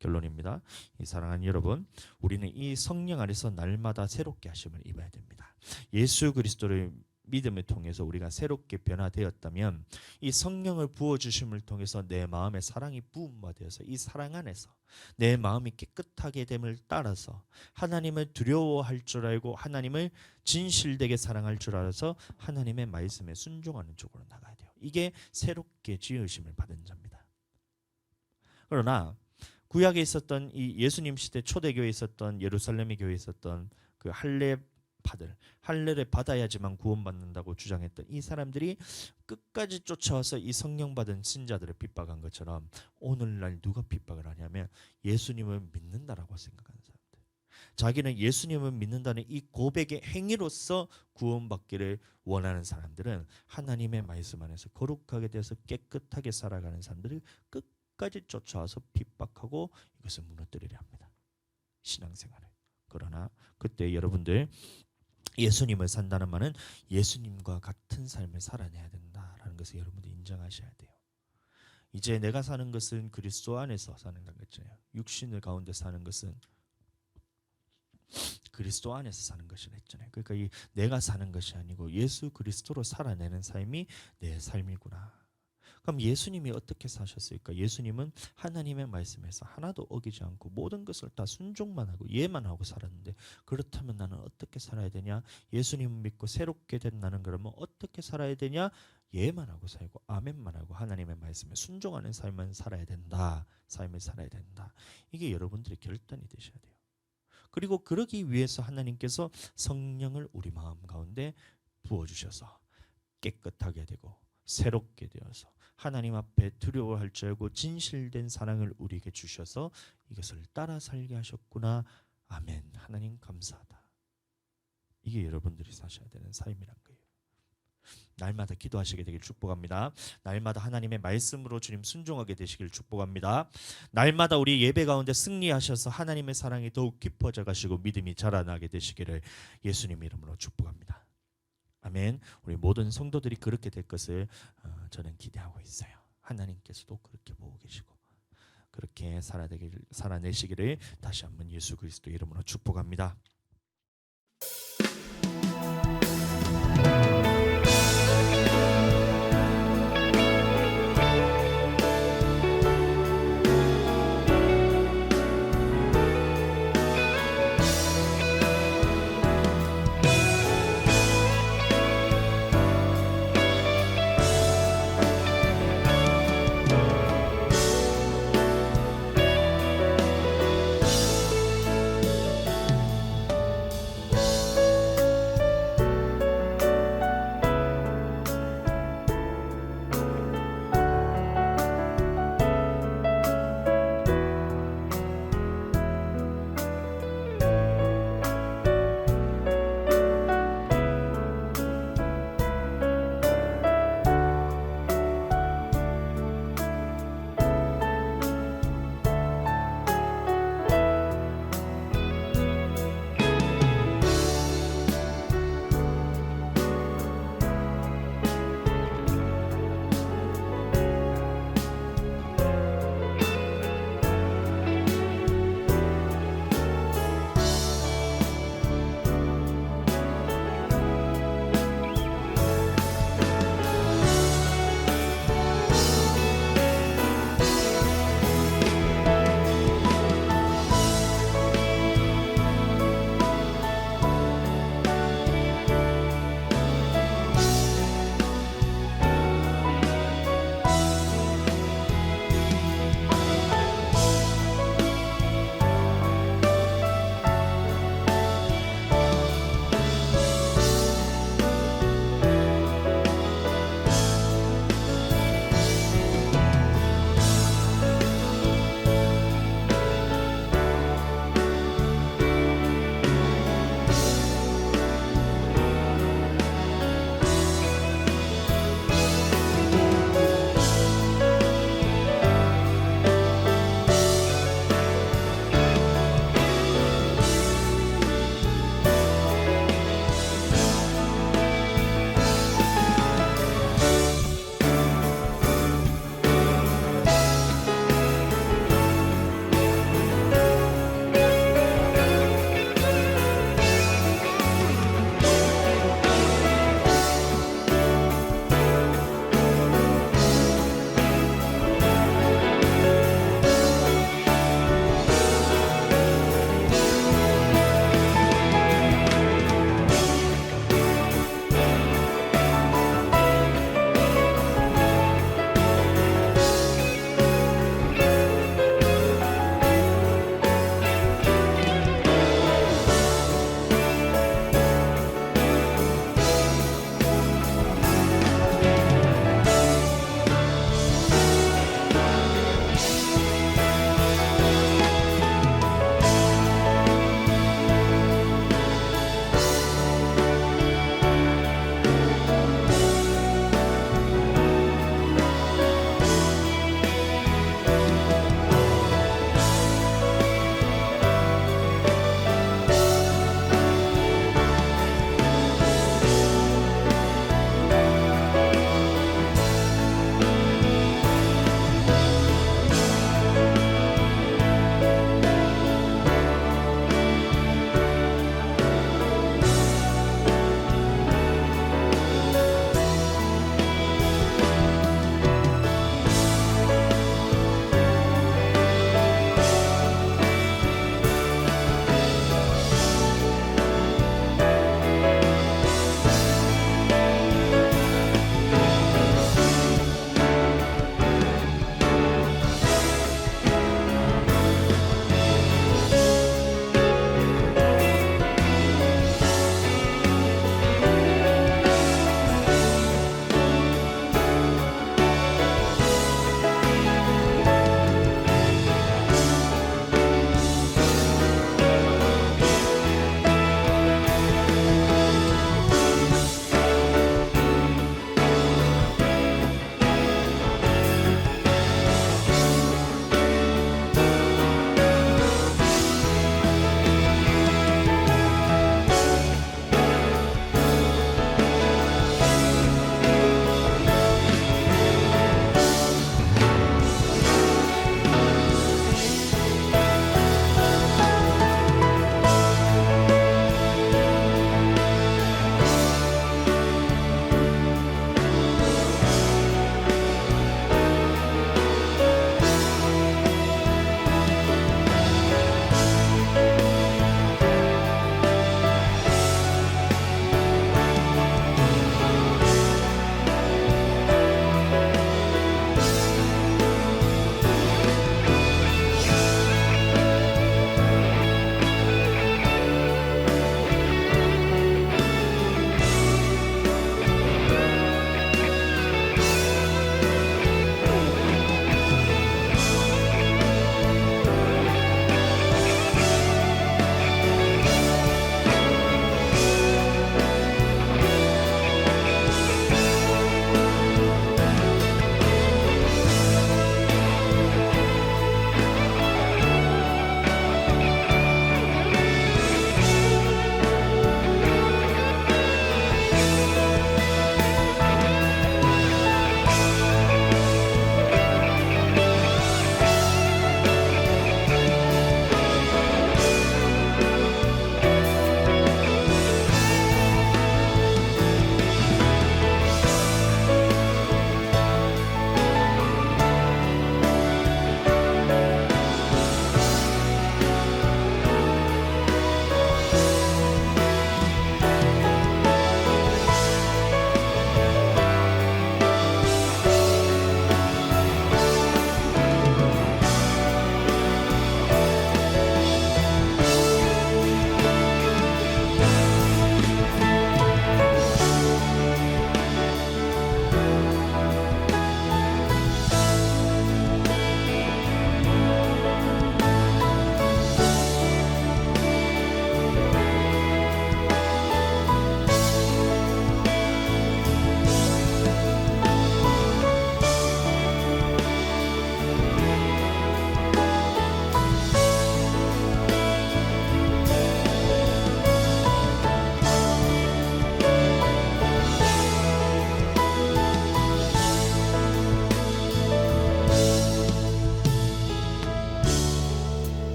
결론입니다. 이 사랑하는 여러분, 우리는 이 성령 안에서 날마다 새롭게 하심을 입어야 됩니다. 예수 그리스도를 믿음을 통해서 우리가 새롭게 변화되었다면 이 성령을 부어주심을 통해서 내 마음에 사랑이 부음받아서 이 사랑 안에서 내 마음이 깨끗하게 됨을 따라서 하나님을 두려워할 줄 알고 하나님을 진실되게 사랑할 줄 알아서 하나님의 말씀에 순종하는 쪽으로 나가야 돼요. 이게 새롭게 지으심을 받은 자입니다. 그러나 구약에 있었던 이 예수님 시대 초대교회에 있었던 예루살렘의 교회에 있었던 그 할례를 받아야지만 구원받는다고 주장했던 이 사람들이 끝까지 쫓아와서 이 성령 받은 신자들을 핍박한 것처럼 오늘날 누가 핍박을 하냐면 예수님을 믿는다라고 생각하는 사람들. 자기는 예수님을 믿는다는 이 고백의 행위로서 구원받기를 원하는 사람들은 하나님의 말씀 안에서 거룩하게 되어서 깨끗하게 살아가는 사람들을 끝까지 쫓아와서 핍박하고 이것을 무너뜨리려 합니다. 신앙생활을. 그러나 그때 여러분들 예수님을 산다는 말은 예수님과 같은 삶을 살아내야 된다라는 것을 여러분들 인정하셔야 돼요. 이제 내가 사는 것은 그리스도 안에서 사는 거겠잖아요. 육신을 가운데 사는 것은 그리스도 안에서 사는 것이라 했잖아요. 그러니까 이 내가 사는 것이 아니고 예수 그리스도로 살아내는 삶이 내 삶이구나. 그럼 예수님이 어떻게 사셨을까? 예수님은 하나님의 말씀에서 하나도 어기지 않고 모든 것을 다 순종만 하고 예만 하고 살았는데, 그렇다면 나는 어떻게 살아야 되냐? 예수님 믿고 새롭게 된 나는 그러면 어떻게 살아야 되냐? 예만 하고 살고 아멘만 하고 하나님의 말씀에 순종하는 삶을 살아야 된다. 삶을 살아야 된다. 이게 여러분들의 결단이 되셔야 돼요. 그리고 그러기 위해서 하나님께서 성령을 우리 마음 가운데 부어주셔서 깨끗하게 되고 새롭게 되어서 하나님 앞에 두려워할 줄 알고 진실된 사랑을 우리에게 주셔서 이것을 따라 살게 하셨구나. 아멘. 하나님 감사하다. 이게 여러분들이 사셔야 되는 삶이란 거예요. 날마다 기도하시게 되길 축복합니다. 날마다 하나님의 말씀으로 주님 순종하게 되시길 축복합니다. 날마다 우리 예배 가운데 승리하셔서 하나님의 사랑이 더욱 깊어져 가시고 믿음이 자라나게 되시기를 예수님 이름으로 축복합니다. 아멘. 우리 모든 성도들이 그렇게 될 것을 저는 기대하고 있어요. 하나님께서도 그렇게 보고 계시고 그렇게 살아내시기를 다시 한번 예수 그리스도 이름으로 축복합니다.